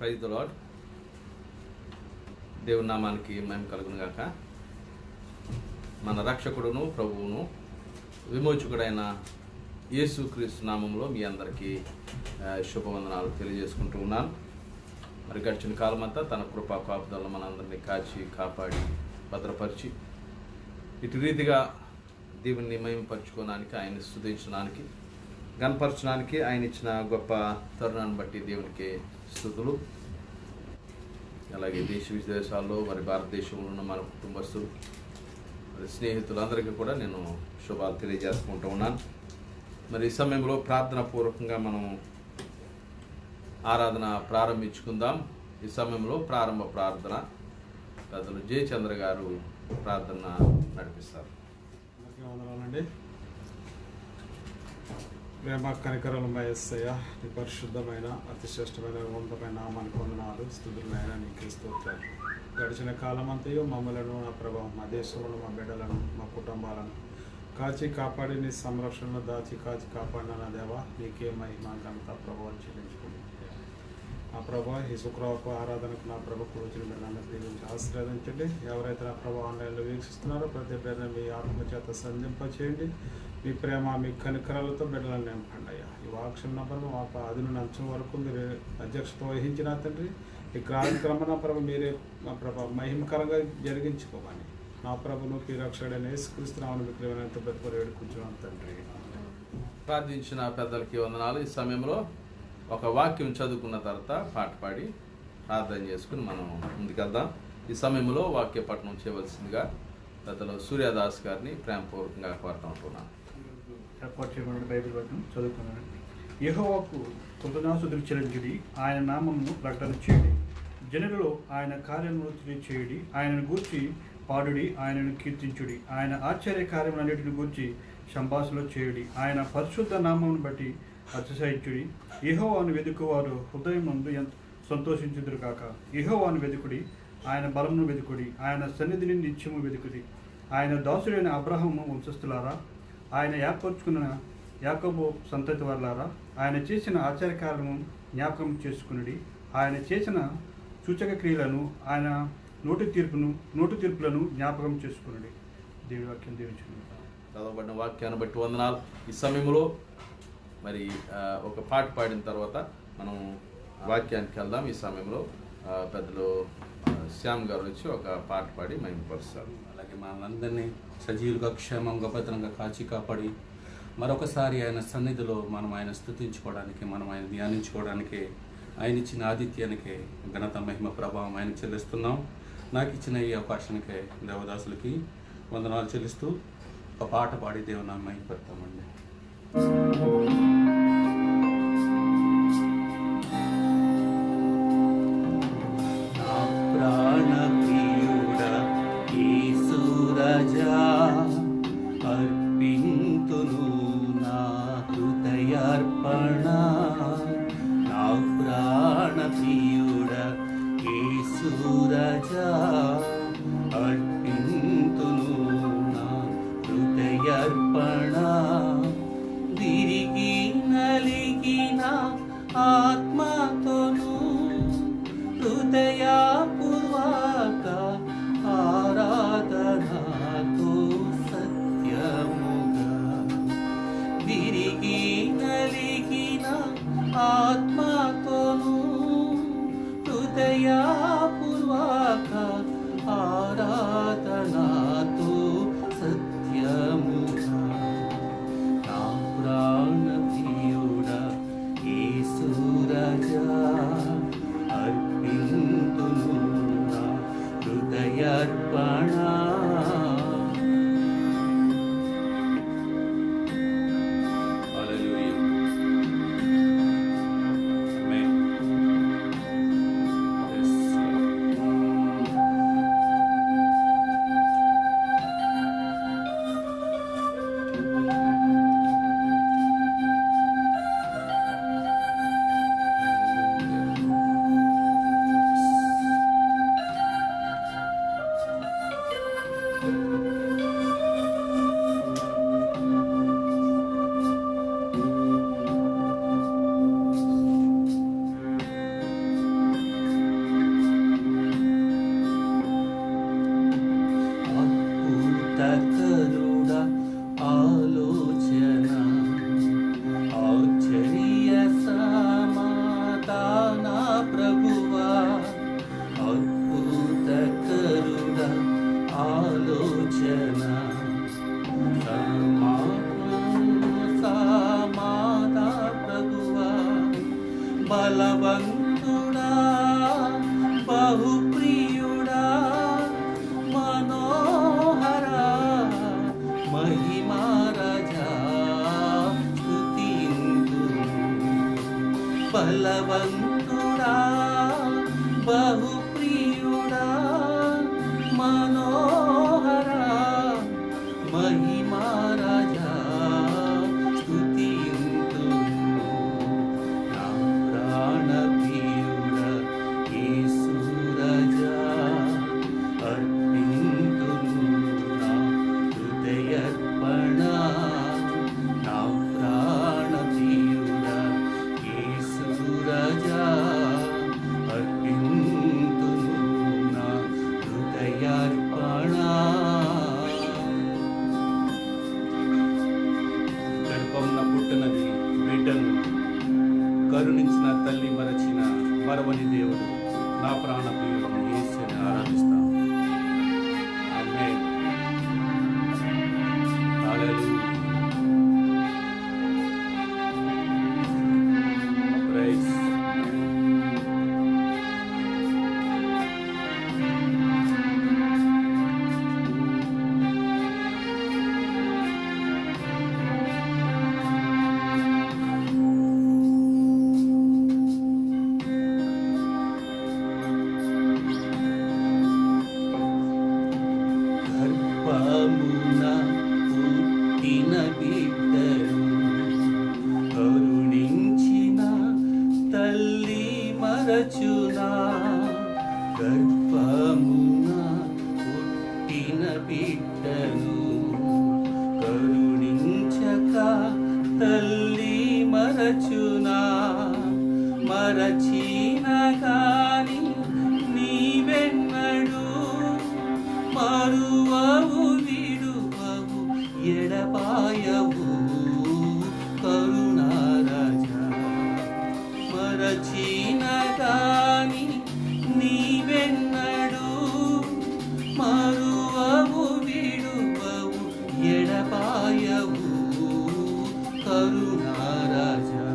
Praise the lord. దేవుని నామానికి మహిమ కలుగును గాక. మన రక్షకుడును ప్రభువును విమోచకుడైన యేసుక్రీస్తు నామంలో మీ అందరికీ శుభవందనాలు తెలియజేసుకుంటూ ఉన్నాను. మరి గడిచిన కాలమంతా తన కృపా కాపుదలను మనందరినీ కాచి కాపాడి భద్రపరిచి ఇటు రీతిగా దేవుని మహిమపరచుకోవడానికి, ఆయన్ని స్తుతించడానికి, గణపరచడానికి ఆయన ఇచ్చిన గొప్ప తరుణాన్ని బట్టి దేవునికి స్తుతులు. అలాగే దేశ విదేశాల్లో మరి భారతదేశంలో ఉన్న మన కుటుంబస్తులు, మరి స్నేహితులందరికీ కూడా నేను శుభాలు తెలియజేసుకుంటూ ఉన్నాను. మరి ఈ సమయంలో ప్రార్థన పూర్వకంగా మనం ఆరాధన ప్రారంభించుకుందాం. ఈ సమయంలో ప్రారంభ ప్రార్థన పెద్దలు జయచంద్ర గారు ప్రార్థన నడిపిస్తారు. వందనాలండి. ప్రేమ కనికరముల యేసయ్య, నీ పరిశుద్ధమైన అతి శ్రేష్టమైన ఉన్నతమైన నామానికి వందనాలు, స్తుతులైన నీకే స్తోత్రాలు. గడిచిన కాలం అంతయు మమ్మలను, నా ప్రభావం, మా దేశంలో మా బిడ్డలను, మా కుటుంబాలను కాచి కాపాడి నీ సంరక్షణలో దాచి కాచి కాపాడిన నా దేవ, నీకే మహిమ ఘనత ప్రభావం చెల్లించుకోండి. నా ప్రభావ ఈ శుక్రవారపు ఆరాధనకు నా ప్రభుత్వ వచ్చిన బిడ్డలను దీవించి ఆశీర్వదించండి. ఎవరైతే నా ప్రభావ ఆన్లైన్లో వీక్షిస్తున్నారో ప్రతి బిడ్డను మీ ఆత్మచేత సంధింపచేయండి. మీ ప్రేమ, మీ కనికరాలతో బిడ్డలను నింపండి అయ్యా. ఈ వాక్షన్ నంబర్ను మా అదును నంచం వరకు మీరు అధ్యక్షత వహించిన తండ్రి, ఈ కార్యక్రమం ప్రభు మీరే మా ప్రభావ మహిమకరంగా జరిగించుకోమని నా ప్రభును ఈ రక్షకుడైన యేసుక్రీస్తునామమున విగ్రహమైనంత బతుకు వేడుకుంటున్నాను తండ్రి. ప్రార్థించిన పెద్దలకి వందనాలు. ఈ సమయంలో ఒక వాక్యం చదువుకున్న తర్వాత పాట పాడి ప్రార్థన చేసుకుని మనం ముందుకెళ్దాం. ఈ సమయంలో వాక్య పఠనం చేయవలసిందిగా పెద్దలు సూర్యదాస్ గారిని ప్రేమపూర్వకంగా కోరుతుంటున్నాను. ఏర్పాటు చేయబడిన బైబిల్ వచనం చదువుకున్నానండి. యెహోవాకు కృతజ్ఞతాస్తుతులు చెల్లించుడి, ఆయన నామమును ప్రకటన చేయుడి, జనులలో ఆయన కార్యములు తెలియచేయుడి, ఆయనను గూర్చి పాడుడి, ఆయనను కీర్తించుడి, ఆయన ఆశ్చర్య కార్యములన్నిటిని గూర్చి సంభాషణలు చేయుడి, ఆయన పరిశుద్ధ నామమును బట్టి అతిశయించుడి. యెహోవాను వెదుకువారు హృదయం నందు సంతోషించుదురు కాక. యెహోవాను వెదుకుడి, ఆయన బలమును వెదుకుడి, ఆయన సన్నిధిని నిత్యము వెదుకుడి. ఆయన దాసుడైన అబ్రహాము వంశస్థులారా, ఆయన ఏర్పరచుకున్న యాకోబు సంతతి వారులారా, ఆయన చేసిన ఆశ్చర్యకార్యము జ్ఞాపకం చేసుకునుడి, ఆయన చేసిన సూచక క్రియలను, ఆయన నోటి తీర్పులను జ్ఞాపకం చేసుకునుడి. దేవుడి వాక్యం దీవించుకుని. చదవబడిన వాక్యాన్ని బట్టి వందనాలు. ఈ సమయంలో మరి ఒక పాట పాడిన తర్వాత మనం వాక్యానికి వెళ్దాం. ఈ సమయంలో పెద్దలు శ్యామ్ గారు వచ్చి ఒక పాట పాడి మహిమపరుస్తారు. అలాగే మనందరినీ సజీవులుగా, క్షేమంగా, భద్రంగా కాచి కాపాడి మరొకసారి ఆయన సన్నిధిలో మనం ఆయన స్తుతించుకోవడానికి, మనం ఆయన ధ్యానించుకోవడానికి, ఆయన ఇచ్చిన ఆతిథ్యానికి ఘనత, మహిమ, ప్రభావం ఆయన చెల్లిస్తున్నాం. నాకు ఇచ్చిన ఈ అవకాశానికే దేవదాసులకి వందనాలు చెల్లిస్తూ ఒక పాట పాడి దేవుని మహిమపడతామండి. నా ప్రాణ ప్రియుడా యేసు రాజా, అర్పింతును నా హృదయార్పణ. నా ప్రాణ ప్రియుడా యేసు రాజా, అర్పింతును నా హృదయార్పణ. తిరిగి నలిగిన ఆత్మతోను హృదయపూర్వక ఆరాధనతో సత్యముగా. తిరిగి నలిగిన ఆత్మతోను హృదయపూర్వక ఆరాధనతో సత్యముగా. కరుణ ఆలోచన ఆశ్చర్య సమాధాన ప్రభువా అద్భుత కరుణ ఆలోచన సమాధాన ప్రభువా బలవంతుడా బహుప్రియుడా మనోహర మహిమా రాజా స్తుతింతుము బలవంతుడా బహుప్రియుడా మనోహర మహిమా రాజా స్తుతింతుము నా ప్రాణ ప్రియుడా యేసు రాజా అర్పింతును నా హృదయర్పణ నా ప్రాణ ప్రియుడా యేసు రాజా అర్పింతును నా హృదయార్పణ గర్భంన పుట్టినది బిడ్డను కరుణించిన తల్లి మరచిన మరవని దేవుడు నా ప్రాణ ప్రియులను యేసుని ఆరాధిస్తాను. ఆమేన్. హల్లెలూయా. ప్రైజ్. గర్భమున పుట్టిన బిడ్డను కరుణించిన తల్లి మరచునా గర్భమున పుట్టిన బిడ్డను కరుణించక తల్లి మరచునా మరచిన గాని నీవెన్నడు మరువవు విడువవు ఎడబాయవు కరుణారాజా మరచిన గాని నీవెన్నడు మరువవు విడువవు ఎడబాయవు కరుణారాజా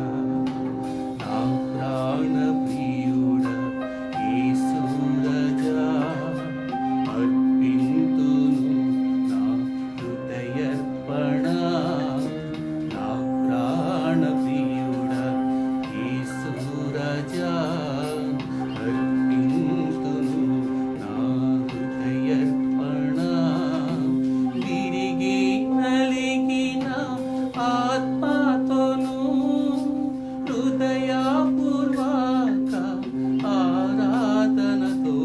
నా ప్రాణ ప్రియుడా యేసు రాజా అర్పింతును నా హృదయర్పణ నా ప్రాణ ప్రియుడా యేసు రాజా అర్పింతును నా హృదయర్పణ విరిగి నలిగిన ఆత్మతోను హృదయపూర్వక ఆరాధనతో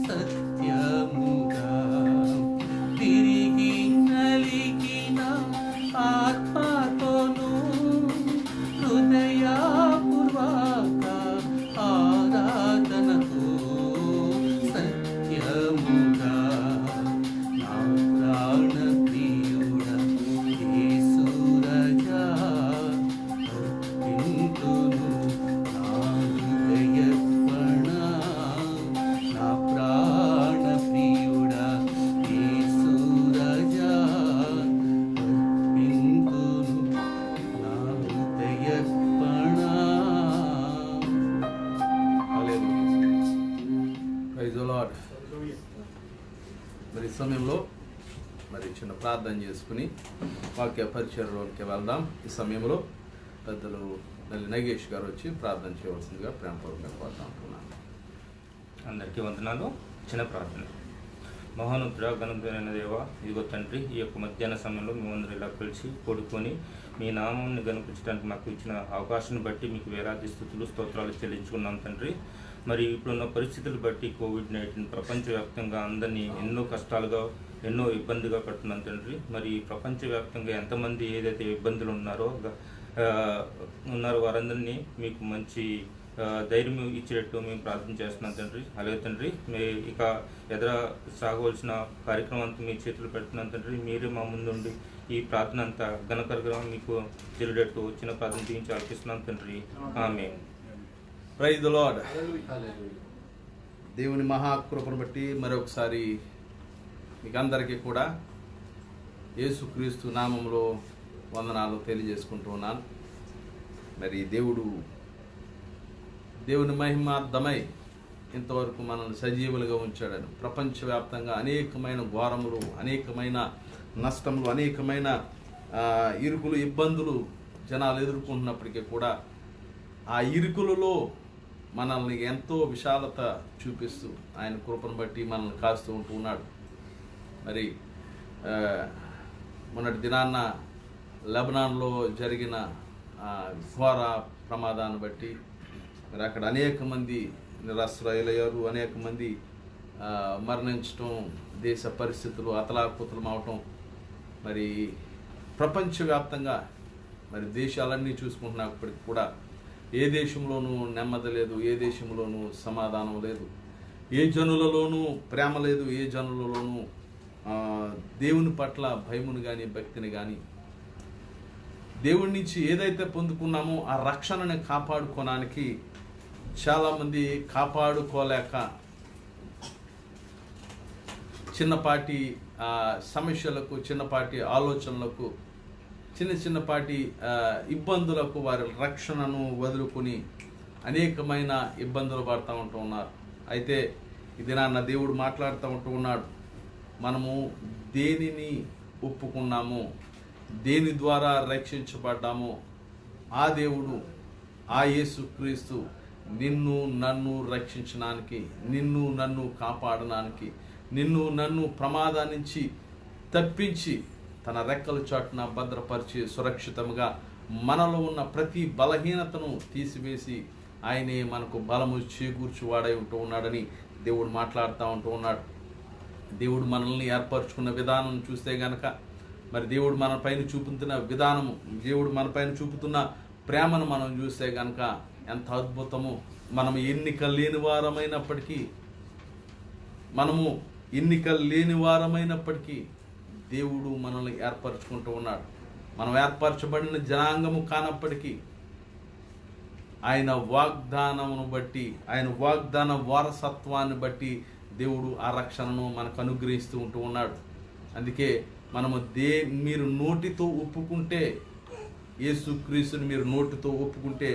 సత్యముగా తిరిగి నలిగిన ఆత్మతోను హృదయపూర్వక ఆరాధనతో సత్యముగా నా ప్రాణ ప్రియుడా యేసు రాజా అర్పింతును నా హృదయర్పణ నా ప్రాణ ప్రియుడా యేసు రాజా అర్పింతును నా హృదయర్పణ. హల్లెలూయా. Praise the lord. మరి ఈ సమయంలో మరి చిన్న ప్రార్థన చేసుకుని వాక్య పరిచయంలోకి వెళ్దాం. ఈ సమయంలో పెద్దలు నల్లి నగేష్ గారు వచ్చి ప్రార్థన చేయవలసిందిగా ప్రేమపూర్వకంగా కోరుతా ఉంటున్నాను. అందరికీ వందనాలు. చిన్న ప్రార్థన. మహోన్నతుడా ఘనమైన దేవ, ఇదిగో తండ్రి, ఈ యొక్క మధ్యాహ్న సమయంలో మేమందరూ ఇలా కలిసి పడుకొని మీ నామాన్ని గణపరచడానికి మాకు ఇచ్చిన అవకాశాన్ని బట్టి మీకు వేలాది స్తుతులు స్తోత్రాలు చెల్లించుకున్నాం తండ్రి. మరి ఇప్పుడున్న పరిస్థితులు బట్టి కోవిడ్-19 ప్రపంచవ్యాప్తంగా అందరినీ ఎన్నో కష్టాలుగా ఎన్నో ఇబ్బందిగా పెడుతున్నాం తండ్రి. మరి ప్రపంచవ్యాప్తంగా ఎంతమంది ఏదైతే ఇబ్బందులు ఉన్నారో వారందరినీ మీకు మంచి ధైర్యం ఇచ్చేటట్టు మేము ప్రార్థన చేస్తున్నాం తండ్రి. అలాగే తండ్రి మీ ఇక ఎదుర సాగవలసిన కార్యక్రమం అంతా మీ చేతులు పెడుతున్నాం తండ్రి. మీరే మా ముందుండి ఈ ప్రార్థన అంతా ఘనకరంగా మీకు జరిగేటట్టు చిన్న ప్రార్థన దీవించి ఆలకిస్తున్నాం తండ్రి. ఆమేన్. Praise the lord. దేవుని మహాకృపను బట్టి మరొకసారి మీకు అందరికీ కూడా యేసుక్రీస్తు నామములో వందనాలు తెలియజేసుకుంటూ ఉన్నాను. మరి దేవుని మహిమార్థమై ఇంతవరకు మనల్ని సజీవులుగా ఉంచాడని ప్రపంచవ్యాప్తంగా అనేకమైన ఘోరములు, అనేకమైన నష్టములు, అనేకమైన ఇరుకులు, ఇబ్బందులు జనాలు ఎదుర్కొంటున్నప్పటికీ కూడా ఆ ఇరుకులలో మనల్ని ఎంతో విశాలత చూపిస్తూ ఆయన కృపను బట్టి మనల్ని కాస్తూ ఉంటూ ఉన్నాడు. మరి మొన్నటి దినాన్న లెబనాన్లో జరిగిన ఘోర ప్రమాదాన్ని బట్టి మరి అక్కడ అనేక మంది నిరాశ్రయులయ్యారు, అనేక మంది మరణించటం, దేశ పరిస్థితులు అతలాకుతలం అవటం, మరి ప్రపంచవ్యాప్తంగా మరి దేశాలన్నీ చూసుకుంటున్నప్పటికీ కూడా ఏ దేశంలోనూ నెమ్మది లేదు, ఏ దేశంలోనూ సమాధానం లేదు, ఏ జనులలోనూ ప్రేమ లేదు, ఏ జనులలోనూ దేవుని పట్ల భయమును కానీ భక్తిని కానీ దేవుడి నుంచి ఏదైతే పొందుకున్నామో ఆ రక్షణని కాపాడుకోవడానికి చాలామంది కాపాడుకోలేక చిన్నపాటి సమస్యలకు, చిన్నపాటి ఆలోచనలకు, చిన్నపాటి ఇబ్బందులకు వారి రక్షణను వదులుకొని అనేకమైన ఇబ్బందులు పడుతూ ఉంటూ ఉన్నారు. అయితే ఇది నాన్న దేవుడు మాట్లాడుతూ ఉంటూ ఉన్నాడు. మనము దేనిని ఒప్పుకున్నామో, దేని ద్వారా రక్షించబడ్డామో ఆ దేవుడు, ఆ యేసుక్రీస్తు నిన్ను నన్ను రక్షించడానికి, నిన్ను నన్ను కాపాడడానికి, నిన్ను నన్ను ప్రమాదం నుంచి తప్పించి తన రెక్కల చాటున భద్రపరిచి సురక్షితంగా మనలో ఉన్న ప్రతి బలహీనతను తీసివేసి ఆయనే మనకు బలము చేకూర్చువాడై ఉంటూ ఉన్నాడని దేవుడు మాట్లాడుతూ ఉంటూ ఉన్నాడు. దేవుడు మనల్ని ఏర్పరచుకున్న విధానం చూస్తే గనక, మరి దేవుడు మన పైన చూపుతున్న విధానము, దేవుడు మన పైన చూపుతున్న ప్రేమను మనం చూస్తే గనక ఎంత అద్భుతము. మనము ఎన్నిక లేని వారమైనప్పటికీ దేవుడు మనల్ని ఏర్పరచుకుంటూ ఉన్నాడు. మనం ఏర్పరచబడిన జనాంగము కానప్పటికీ ఆయన వాగ్దానమును బట్టి, ఆయన వాగ్దాన వారసత్వాన్ని బట్టి దేవుడు ఆ రక్షణను మనకు అనుగ్రహిస్తూ ఉంటూ ఉన్నాడు. అందుకే మనము మీరు నోటితో ఒప్పుకుంటే, యేసుక్రీస్తుని మీరు నోటితో ఒప్పుకుంటే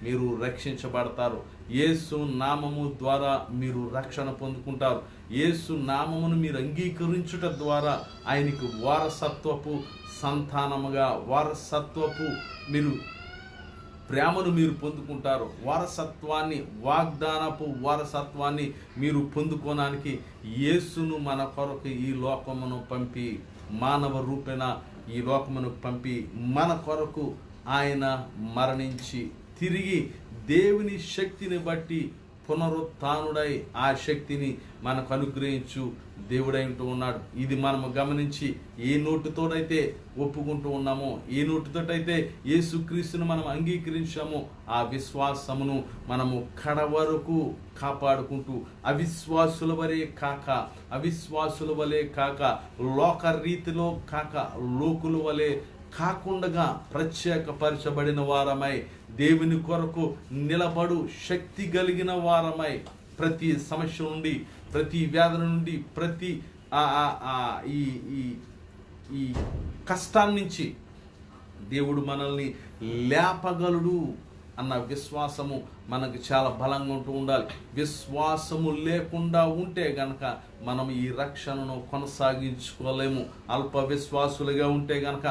మీరు రక్షించబడతారు. యేసు నామము ద్వారా మీరు రక్షణ పొందుకుంటారు. యేసు నామమును మీరు అంగీకరించుట ద్వారా ఆయనకు వారసత్వపు సంతానముగా, వారసత్వపు మీరు ప్రేమను మీరు పొందుకుంటారు. వారసత్వాన్ని, వాగ్దానపు వారసత్వాన్ని మీరు పొందుకోవడానికి యేసును మన కొరకు ఈ లోకమును పంపి, మానవ రూపేణ ఈ లోకమును పంపి మన కొరకు ఆయన మరణించి తిరిగి దేవుని శక్తిని బట్టి పునరుత్థానుడై ఆ శక్తిని మనకు అనుగ్రహించు దేవుడై ఉంటూ ఉన్నాడు. ఇది మనము గమనించి ఏ నోటితోనైతే ఒప్పుకుంటూ ఉన్నామో, ఏ నోటితోటైతే యేసుక్రీస్తును మనం అంగీకరించామో ఆ విశ్వాసమును మనము కడవరకు కాపాడుకుంటూ అవిశ్వాసుల వలె కాక లోక రీతిలో కాక లోకుల వలె కాకుండా ప్రత్యేకపరచబడిన వారమై, దేవుని కొరకు నిలబడు శక్తి కలిగిన వారమై, ప్రతి సమస్య నుండి, ప్రతి వ్యాధి నుండి, ప్రతి ఈ కష్టాన్ని నుంచి దేవుడు మనల్ని లేపగలడు అన్న విశ్వాసము మనకు చాలా బలంగా ఉంటూ ఉండాలి. విశ్వాసము లేకుండా ఉంటే గనక మనం ఈ రక్షణను కొనసాగించుకోలేము. అల్ప విశ్వాసులుగా ఉంటే గనక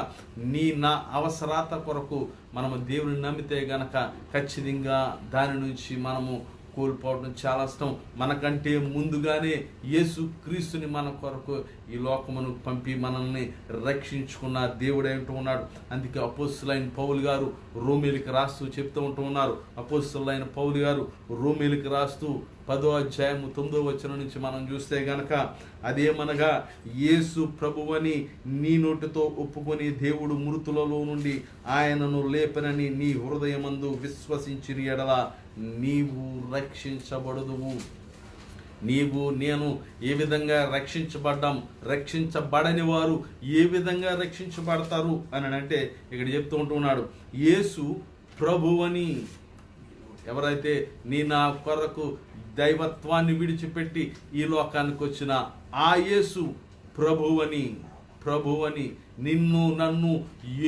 నా అవసరత కొరకు మనము దేవుని నమ్మితే గనక ఖచ్చితంగా దాని నుంచి మనము కోల్పోవడం చాలా ఇష్టం. మనకంటే ముందుగానే యేసుక్రీస్తుని మన కొరకు ఈ లోకమును పంపి మనల్ని రక్షించుకున్న దేవుడే ఉంటూ ఉన్నాడు. అందుకే అపోస్తలులైన పౌలు గారు రోమీయులకు రాస్తూ చెప్తూ ఉంటూ ఉన్నారు. అపోస్తలులైన పౌలు గారు రోమీయులకు రాస్తూ 10వ అధ్యాయము 9వ వచనం నుంచి మనం చూస్తే గనక అదేమనగా యేసు ప్రభువని నీ నోటితో ఒప్పుకొని దేవుడు మృతులలో నుండి ఆయనను లేపనని నీ హృదయమందు విశ్వసించిన ఎడల నీవు రక్షించబడుదువు. నీవు నేను ఏ విధంగా రక్షించబడని వారు ఏ విధంగా రక్షించబడతారు అని అంటే ఇక్కడ చెప్తూ ఉంటున్నాడు, యేసు ప్రభువని. ఎవరైతే నీ నా కొరకు దైవత్వాన్ని విడిచిపెట్టి ఈ లోకానికి వచ్చిన ఆ యేసు ప్రభువని నిన్ను నన్ను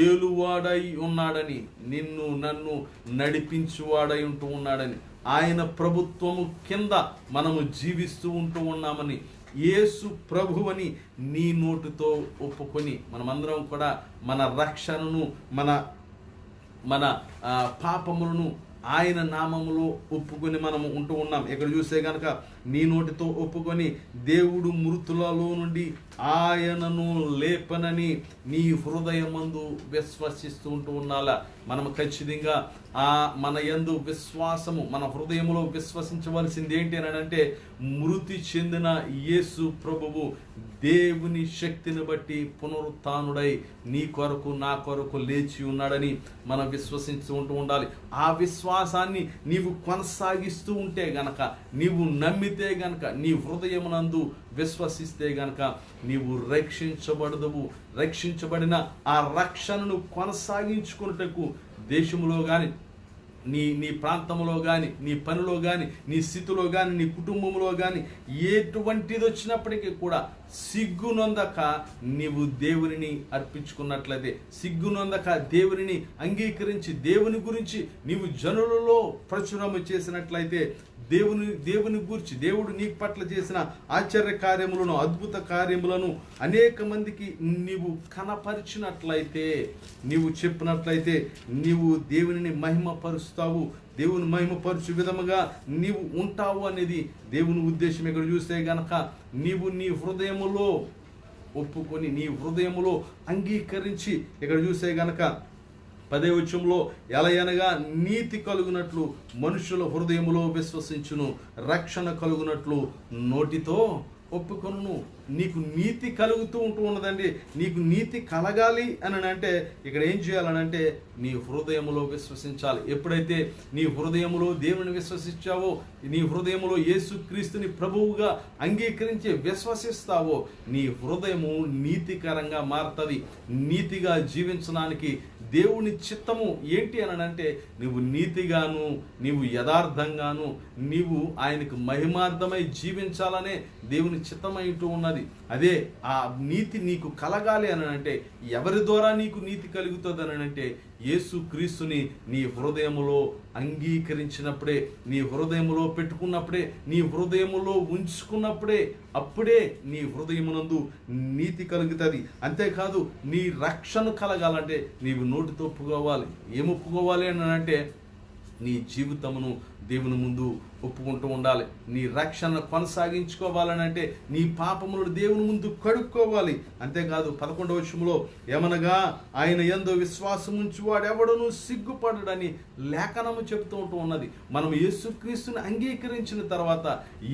ఏలువాడై ఉన్నాడని, నిన్ను నన్ను నడిపించువాడై ఉంటూ ఉన్నాడని, ఆయన ప్రభుత్వము కింద మనము జీవిస్తూ ఉంటూ ఉన్నామని, యేసు ప్రభువని నీ నోటితో ఒప్పుకొని మనమందరం కూడా మన రక్షణను మన పాపములను ఆయన నామములో ఒప్పుకొని మనము ఉంటూ ఉన్నాం. ఇక్కడ చూస్తే కనుక నీ నోటితో ఒప్పుకొని దేవుడు మృతులలో నుండి ఆయనను లేపనని నీ హృదయమందు విశ్వసిస్తూ ఉంటూ ఉండాలా. మనము ఖచ్చితంగా మన యందు విశ్వాసము మన హృదయములో విశ్వసించవలసింది ఏంటి అని అంటే, మృతి చెందిన యేసు ప్రభువు దేవుని శక్తిని బట్టి పునరుత్థానుడై నీ కొరకు నా కొరకు లేచి ఉన్నాడని మనం విశ్వసిస్తూ ఉండాలి. ఆ విశ్వాసాన్ని నీవు కొనసాగిస్తూ ఉంటే గనక, నీవు నమ్మితే గనక, నీ హృదయమునందు విశ్వసిస్తే గనక నీవు రక్షించబడదువు. రక్షించబడిన ఆ రక్షణను కొనసాగించుకున్నటకు దేశంలో కానీ, నీ ప్రాంతంలో కానీ, నీ పనిలో కానీ, నీ స్థితిలో కానీ, నీ కుటుంబంలో కానీ ఎటువంటిది వచ్చినప్పటికీ కూడా సిగ్గునొందక నీవు దేవునిని అర్పించుకున్నట్లయితే, సిగ్గునొందక దేవునిని అంగీకరించి దేవుని గురించి నీవు జనులలో ప్రచురము చేసినట్లయితే, దేవుని గురించి దేవుడు నీ పట్ల చేసిన ఆశ్చర్య కార్యములను, అద్భుత కార్యములను అనేక మందికి నీవు కనపరిచినట్లయితే, నీవు చెప్పినట్లయితే నీవు దేవునిని మహిమపరుస్తావు. దేవుని మహిమపరచు విధముగా నీవు ఉంటావు అనేది దేవుని ఉద్దేశం. ఇక్కడ చూస్తే గనక నీవు నీ హృదయములో ఒప్పుకొని, నీ హృదయములో అంగీకరించి, ఇక్కడ చూస్తే గనక 10వ వచనంలో ఎలయనగా నీతి కలుగునట్లు మనుషుల హృదయములో విశ్వసించును, రక్షణ కలుగునట్లు నోటితో ఒప్పుకొను. నీకు నీతి కలుగుతూ ఉంటూ ఉన్నదండి. నీకు నీతి కలగాలి అని అంటే ఇక్కడ ఏం చేయాలనంటే నీ హృదయములో విశ్వసించాలి. ఎప్పుడైతే నీ హృదయములో దేవుని విశ్వసించావో, నీ హృదయములో యేసుక్రీస్తుని ప్రభువుగా అంగీకరించి విశ్వసిస్తావో, నీ హృదయము నీతికరంగా మారుతుంది. నీతిగా జీవించడానికి దేవుని చిత్తము ఏంటి అని అంటే, నీవు నీతిగాను, నీవు యథార్థంగాను, నీవు ఆయనకు మహిమార్థమై జీవించాలనే దేవుని చిత్తమైంటూ ఉన్నది. అదే ఆ నీతి నీకు కలగాలి అని అంటే, ఎవరి ద్వారా నీకు నీతి కలుగుతుంది అని అంటే, యేసుక్రీస్తుని నీ హృదయములో అంగీకరించినప్పుడే, నీ హృదయములో పెట్టుకున్నప్పుడే, నీ హృదయములో ఉంచుకున్నప్పుడే, అప్పుడే నీ హృదయమునందు నీతి కలుగుతుంది. అంతేకాదు, నీ రక్షణ కలగాలంటే నీవు నోటితో ఒప్పుకోవాలి. ఏం ఒప్పుకోవాలి అని అంటే, నీ జీవితమును దేవుని ముందు ఒప్పుకుంటూ ఉండాలి. నీ రక్షణ కొనసాగించుకోవాలని అంటే నీ పాపములను దేవుని ముందు కడుక్కోవాలి. అంతేకాదు 11వ వచనంలో ఏమనగా ఆయన యందు విశ్వాసం ఉంచి వాడెవడను సిగ్గుపడడని లేఖనము చెప్తూ ఉంటూ ఉన్నది. మనం యేసుక్రీస్తుని అంగీకరించిన తర్వాత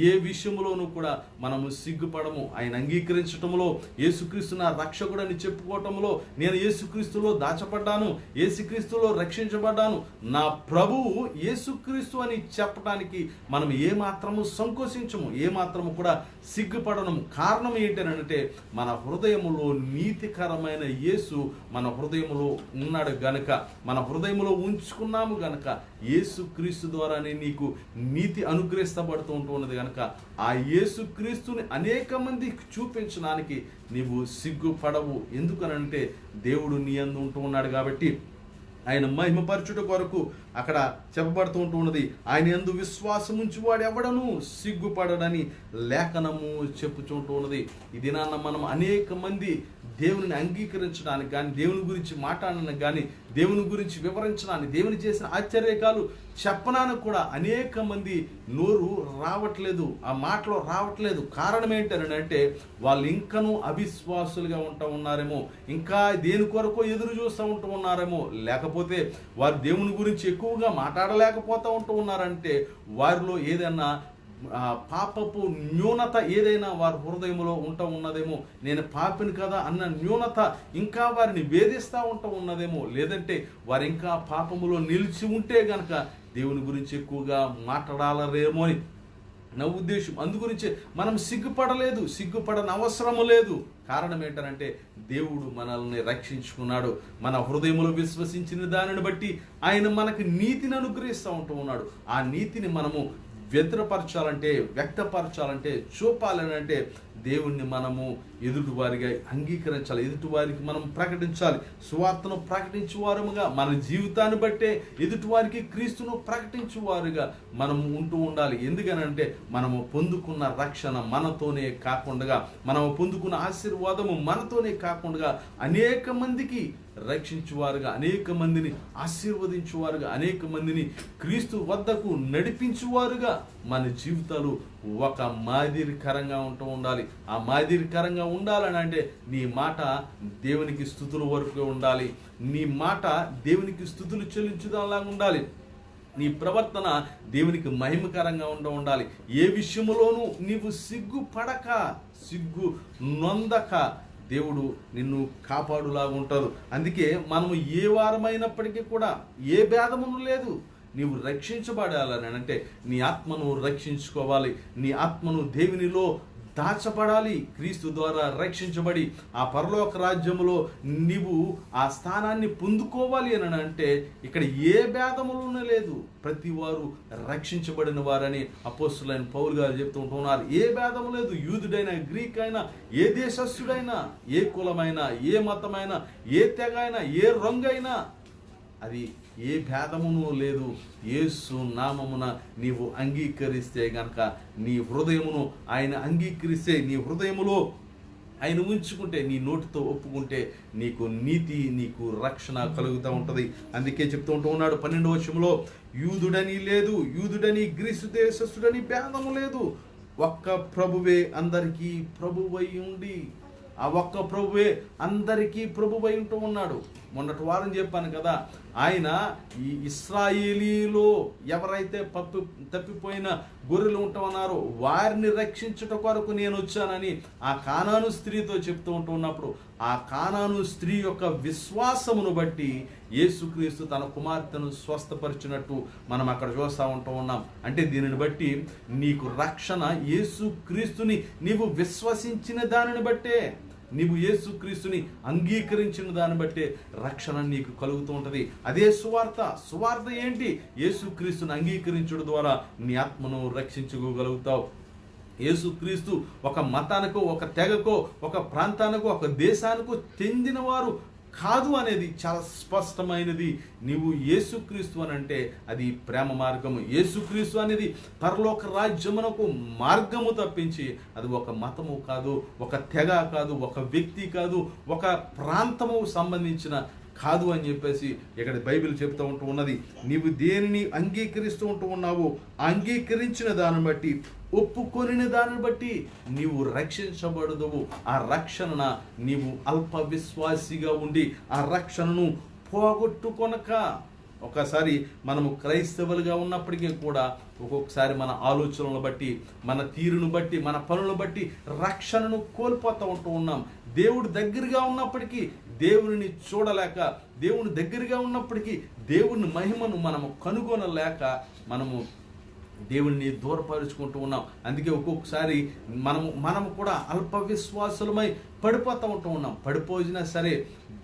ఏ విషయంలోనూ కూడా మనము సిగ్గుపడము. ఆయన అంగీకరించటంలో, యేసుక్రీస్తు నా రక్షకుడని చెప్పుకోవటంలో, నేను యేసుక్రీస్తులో దాచబడ్డాను, యేసుక్రీస్తులో రక్షించబడ్డాను, నా ప్రభువు యేసుక్రీస్తు అని చెప్పడానికి మనం ఏమాత్రము సంకోచించము, ఏమాత్రము కూడా సిగ్గుపడము. కారణం ఏంటనంటే, మన హృదయములో నీతికరమైన యేసు మన హృదయములో ఉన్నాడు గనక, మన హృదయములో ఉంచుకున్నాము గనక, యేసుక్రీస్తు ద్వారానే నీకు నీతి అనుగ్రహిస్తబడుతూ ఉన్నది గనక, ఆ యేసుక్రీస్తుని అనేక మందికి చూపించడానికి నీవు సిగ్గుపడవు. ఎందుకనంటే దేవుడు నీ యందు ఉంటూ ఉన్నాడు కాబట్టి, ఆయన మహిమపరచుట కొరకు అక్కడ చెప్పబడుతూ ఉన్నది. ఆయన యందు విశ్వాసం ఉంచి వాడు ఎవడను సిగ్గుపడడని లేఖనము చెప్పుచుంటూ ఉన్నది. ఈ దినాన్న మనం అనేక మంది దేవుని అంగీకరించడానికి కానీ, దేవుని గురించి మాట్లాడడానికి కానీ, దేవుని గురించి వివరించడానికి, దేవుని చేసిన ఆశ్చర్యకాలు చెప్పడానికి కూడా అనేక మంది నోరు రావట్లేదు, ఆ మాటలో రావట్లేదు. కారణం ఏంటంటే, వాళ్ళు ఇంకనూ అవిశ్వాసులుగా ఉంటూ ఉన్నారేమో, ఇంకా దేని కొరకు ఎదురు చూస్తూ ఉంటూ ఉన్నారేమో, లేకపోతే వారు దేవుని గురించి ఎక్కువగా మాట్లాడలేకపోతూ ఉంటూ ఉన్నారంటే వారిలో ఏదైనా పాపపు న్యూనత ఏదైనా వారి హృదయంలో ఉన్నదేమో, నేను పాపిని కదా అన్న న్యూనత ఇంకా వారిని వేధిస్తూ ఉన్నదేమో, లేదంటే వారు ఇంకా పాపములో నిలిచి ఉంటే గనక దేవుని గురించి ఎక్కువగా మాట్లాడాలరేమో అని నా ఉద్దేశం. అందుగురించి మనం సిగ్గుపడని అవసరము లేదు. కారణం ఏంటంటే దేవుడు మనల్ని రక్షించుకున్నాడు. మన హృదయంలో విశ్వసించిన దానిని బట్టి ఆయన మనకు నీతిని అనుగ్రహిస్తూ ఉన్నాడు. ఆ నీతిని మనము వ్యక్తపరచాలంటే చూపాలనంటే దేవుణ్ణి మనము ఎదుటివారిగా అంగీకరించాలి, ఎదుటివారికి మనం ప్రకటించాలి. సువార్తను ప్రకటించువారుగా మన జీవితాన్ని బట్టే ఎదుటివారికి క్రీస్తును ప్రకటించువారుగా మనం ఉంటూ ఉండాలి. ఎందుకనంటే మనము పొందుకున్న రక్షణ మనతోనే కాకుండా, మనము పొందుకున్న ఆశీర్వాదము మనతోనే కాకుండా అనేక మందికి రక్షించువారుగా, అనేక మందిని ఆశీర్వదించువారుగా, అనేక మందిని క్రీస్తు వద్దకు నడిపించువారుగా మన జీవితాలు ఒక మాదిరికరంగా ఉండాలి. ఆ మాదిరికరంగా ఉండాలని అంటే నీ మాట దేవునికి స్తుతుల వరకు ఉండాలి. నీ మాట దేవునికి స్తుతులు చెల్లించుదాలాగా ఉండాలి. నీ ప్రవర్తన దేవునికి మహిమకరంగా ఉండాలి. ఏ విషయంలోనూ నీవు సిగ్గు నొందక దేవుడు నిన్ను కాపాడులాగా ఉంటారు. అందుకే మనము ఏ వారమైనప్పటికీ కూడా ఏ భేదమును లేదు. నీవు రక్షించబడాలని అంటే నీ ఆత్మను రక్షించుకోవాలి. నీ ఆత్మను దేవునిలో దాచబడాలి. క్రీస్తు ద్వారా రక్షించబడి ఆ పరలోక రాజ్యములో నీవు ఆ స్థానాన్ని పొందుకోవాలి అని అంటే ఇక్కడ ఏ భేదములోనూ లేదు. ప్రతి వారు రక్షించబడిన వారని అపోస్తులైన పౌలు గారు చెప్తూ ఉంటున్నారు. ఏ భేదము లేదు. యూదుడైనా, గ్రీక్ అయినా, ఏ దేశస్థుడైనా, ఏ కులమైనా, ఏ మతమైనా, ఏ తెగ అయినా, ఏ రంగైనా, అది ఏ భేదమును లేదు. యేసు నామమున నీవు అంగీకరిస్తే గనక, నీ హృదయమును ఆయన అంగీకరిస్తే, నీ హృదయములో ఆయన ఉంచుకుంటే, నీ నోటితో ఒప్పుకుంటే నీకు నీతి, నీకు రక్షణ కలుగుతూ ఉంటుంది. అందుకే చెప్తూ ఉన్నాడు 12వ వచనంలో, యూదుడని లేదు, యూదుడని గ్రీసు దేశస్థుడని భేదము లేదు, ఒక్క ప్రభువే అందరికీ ప్రభువై ఉండి, ఆ ఒక్క ప్రభువే అందరికీ ప్రభువై ఉంటూ ఉన్నాడు. మొన్నటి వారం చెప్పాను కదా, ఆయన ఈ ఇశ్రాయేలీలో ఎవరైతే తప్పిపోయిన గొర్రెలు ఉంటామన్నారో వారిని రక్షించుట కొరకు నేను వచ్చానని ఆ కానాను స్త్రీతో చెప్తూ ఉన్నప్పుడు, ఆ కానాను స్త్రీ యొక్క విశ్వాసమును బట్టి యేసుక్రీస్తు తన కుమార్తెను స్వస్థపరిచినట్టు మనం అక్కడ చూస్తూ ఉన్నాం. అంటే దీనిని బట్టి నీకు రక్షణ యేసుక్రీస్తుని నీవు విశ్వసించిన దానిని బట్టే, నీవు యేసుక్రీస్తుని అంగీకరించిన దాన్ని బట్టే రక్షణ నీకు కలుగుతూ ఉంటుంది. అదే సువార్త ఏంటి? యేసుక్రీస్తుని అంగీకరించడం ద్వారా నీ ఆత్మను రక్షించుకోగలుగుతావు. యేసుక్రీస్తు ఒక మతానికో, ఒక తెగకో, ఒక ప్రాంతానికో, ఒక దేశానికో చెందిన వారు కాదు అనేది చాలా స్పష్టమైనది. నీవు యేసుక్రీస్తు అని అంటే అది ప్రేమ మార్గము. యేసుక్రీస్తు అనేది పరలోక రాజ్యమునకు మార్గము తప్పించి అది ఒక మతము కాదు, ఒక తెగ కాదు, ఒక వ్యక్తి కాదు, ఒక ప్రాంతము సంబంధించిన కాదు అని చెప్పేసి ఇక్కడ బైబిల్ చెప్తూ ఉన్నది. నీవు దేనిని అంగీకరిస్తూ ఉన్నావో అంగీకరించిన దాన్ని బట్టి, ఒప్పుకొనిన దానిని బట్టి నీవు రక్షించబడదువు. ఆ రక్షణ నీవు అల్ప విశ్వాసిగా ఉండి ఆ రక్షణను పోగొట్టుకొనక, ఒకసారి మనము క్రైస్తవులుగా ఉన్నప్పటికీ కూడా ఒక్కొక్కసారి మన ఆలోచనలను బట్టి, మన తీరును బట్టి, మన పనులను బట్టి రక్షణను కోల్పోతూ ఉన్నాం. దేవుడు దగ్గరగా ఉన్నప్పటికీ దేవుని చూడలేక, దేవుని దగ్గరగా ఉన్నప్పటికీ దేవుని మహిమను మనము కనుగొనలేక మనము దేవుణ్ణి దూరపరుచుకుంటూ ఉన్నాం. అందుకే ఒక్కొక్కసారి మనము కూడా అల్ప విశ్వాసులమై పడిపోతూ ఉన్నాం. పడిపోయినా సరే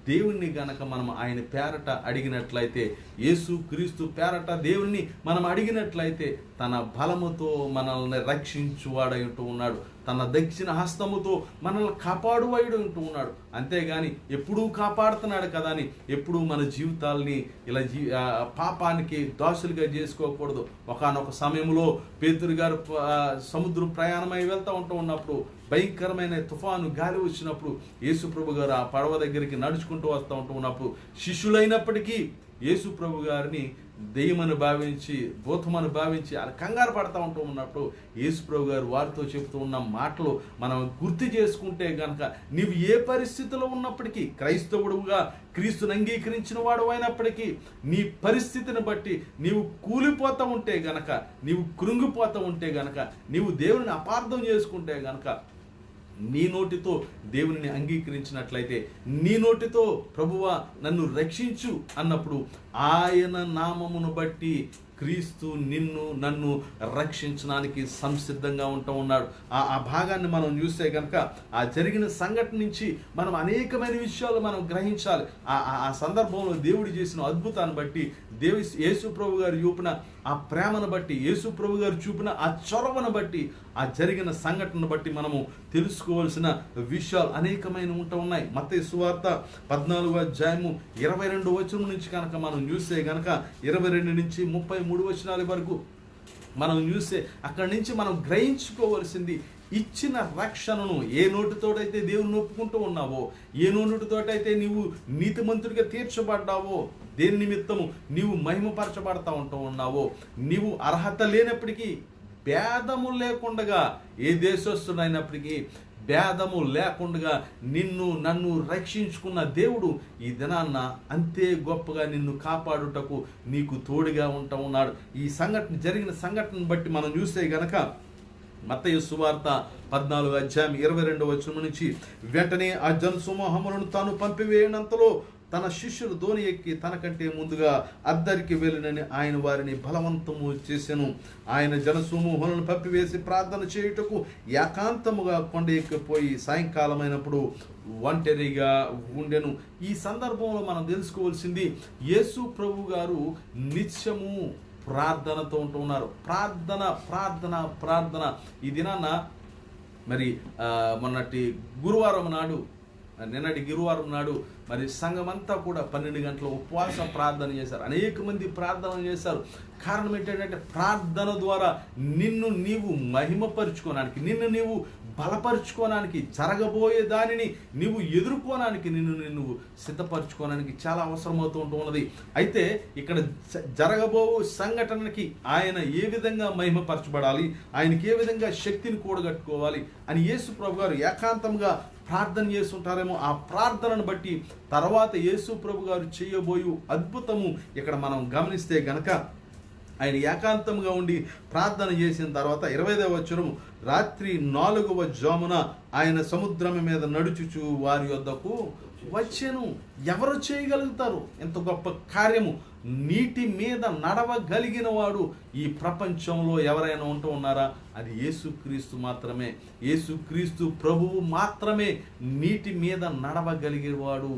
దేవుణ్ణి గనక మనం ఆయన పేరట అడిగినట్లయితే, యేసు క్రీస్తు పేరట దేవుణ్ణి మనం అడిగినట్లయితే తన బలముతో మనల్ని రక్షించువాడై ఉంటూ ఉన్నాడు. తన దక్షిణ హస్తముతో మనల్ని కాపాడువాడు ఉంటూ ఉన్నాడు. అంతేగాని ఎప్పుడూ కాపాడుతున్నాడు కదా అని ఎప్పుడూ మన జీవితాల్ని ఇలా పాపానికి దాసులుగా చేసుకోకూడదు. ఒకానొక సమయంలో పేతురు గారు సముద్రం ప్రయాణమై వెళ్తూ ఉన్నప్పుడు భయంకరమైన తుఫాను గాలి వచ్చినప్పుడు యేసు ప్రభు గారు ఆ పడవ దగ్గరికి నడుచుకుంటూ వస్తూ ఉన్నప్పుడు శిష్యులైనప్పటికీ యేసు ప్రభు గారిని దెయ్యమని భావించి భూతమని భావించి అలా కంగారు పడతా ఉంటూ ఉన్నప్పుడు యేసు ప్రభు గారు వారితో చెబుతూ ఉన్న మాటలు మనం గుర్తు చేసుకుంటే గనక నీవు ఏ పరిస్థితిలో ఉన్నప్పటికీ క్రైస్తవుడుగా క్రీస్తుని అంగీకరించిన వాడు అయినప్పటికీ నీ పరిస్థితిని బట్టి నీవు కూలిపోతూ ఉంటే గనక, నీవు కృంగిపోతూ ఉంటే గనక, నీవు దేవుని అపార్థం చేసుకుంటే గనక, నీ నోటితో దేవుని అంగీకరించినట్లయితే, నీ నోటితో ప్రభువా నన్ను రక్షించు అన్నప్పుడు ఆయన నామమును బట్టి క్రీస్తు నిన్ను నన్ను రక్షించడానికి సంసిద్ధంగా ఉంటూ ఉన్నాడు. ఆ భాగాన్ని మనం చూస్తే కనుక ఆ జరిగిన సంఘటన నుంచి మనం అనేకమైన విషయాలు మనం గ్రహించాలి. ఆ సందర్భంలో దేవుడు చేసిన అద్భుతాన్ని బట్టి, యేసు ప్రభు గారు చూపిన ఆ ప్రేమను బట్టి, యేసు ప్రభు గారు చూపిన ఆ చొరవను బట్టి, ఆ జరిగిన సంఘటనను బట్టి మనము తెలుసుకోవాల్సిన విషయాలు అనేకమైన ఉంటూ ఉన్నాయి. మత్తయి సువార్త 14వ అధ్యాయము 22వ వచనం నుంచి కనుక మనం చూస్తే కనుక 22 నుంచి 33 వచనాల వరకు మనం చూస్తే అక్కడి నుంచి మనం గ్రహించుకోవాల్సింది, ఇచ్చిన రక్షణను ఏ నోటితోటైతే దేవుని ఒప్పుకుంటూ ఉన్నావో, ఏ నోటితోటైతే నీవు నీతిమంతుడిగా తీర్చబడ్డావో, దేని నిమిత్తము నీవు మహిమపరచబడతా ఉంటూ ఉన్నావో, నీవు అర్హత లేనప్పటికీ, భేదము లేకుండా, ఏ దేశస్తుడైనప్పటికీ భేదము లేకుండా నిన్ను నన్ను రక్షించుకున్న దేవుడు ఈ దినాన్న అంతే గొప్పగా నిన్ను కాపాడుటకు నీకు తోడుగా ఉంటూ ఉన్నాడు. ఈ సంఘటన జరిగిన సంఘటనను బట్టి మనం చూస్తే గనక మత్తయి సువార్త 14వ అధ్యాయం 22వ వచనం నుంచి, వెంటనే ఆ జనసమూహములను తాను పంపివేయనంతలో తన శిష్యులు దోణి ఎక్కి తనకంటే ముందుగా అద్దరికి వెళ్ళినని ఆయన వారిని బలవంతము చేసెను. ఆయన జనసమూహములను పంపివేసి ప్రార్థన చేయుటకు ఏకాంతముగా కొండ ఎక్కిపోయి సాయంకాలమైనప్పుడు ఒంటరిగా ఉండెను. ఈ సందర్భంలో మనం తెలుసుకోవాల్సింది, యేసు ప్రభు గారు నిత్యము ప్రార్థనతో ఉంటూ ఉన్నారు. ప్రార్థన ప్రార్థన ప్రార్థన. ఈ దినాన మరి నిన్నటి గురువారం నాడు మరి సంఘమంతా కూడా 12 గంటల ఉపవాస ప్రార్థన చేశారు. అనేక మంది ప్రార్థన చేశారు. కారణం ఏంటంటే ప్రార్థన ద్వారా నిన్ను నీవు మహిమపరుచుకోవడానికి, నిన్ను నీవు బలపరుచుకోవడానికి, జరగబోయే దానిని నీవు ఎదుర్కోవడానికి, నిన్ను సిద్ధపరచుకోవడానికి చాలా అవసరమవుతూ ఉన్నది. అయితే ఇక్కడ జరగబో సంఘటనకి ఆయన ఏ విధంగా మహిమపరచబడాలి, ఆయనకి ఏ విధంగా శక్తిని కూడగట్టుకోవాలి అని యేసు ప్రభు గారు ఏకాంతంగా ప్రార్థన చేస్తుంటారేమో. ఆ ప్రార్థనను బట్టి తర్వాత యేసు ప్రభు గారు చేయబోయే అద్భుతము ఇక్కడ మనం గమనిస్తే గనక, ఆయన ఏకాంతంగా ఉండి ప్రార్థన చేసిన తర్వాత 25వ వచనం, రాత్రి 4వ జామున ఆయన సముద్రం మీద నడుచుచు వారి యొద్దకు వచ్చెను. ఎవరు చేయగలుగుతారు ఎంత గొప్ప కార్యము? నీటి మీద నడవగలిగిన వాడు ఈ ప్రపంచంలో ఎవరైనా ఉంటూ ఉన్నారా? అది యేసుక్రీస్తు మాత్రమే. యేసుక్రీస్తు ప్రభువు మాత్రమే నీటి మీద నడవగలిగేవాడు,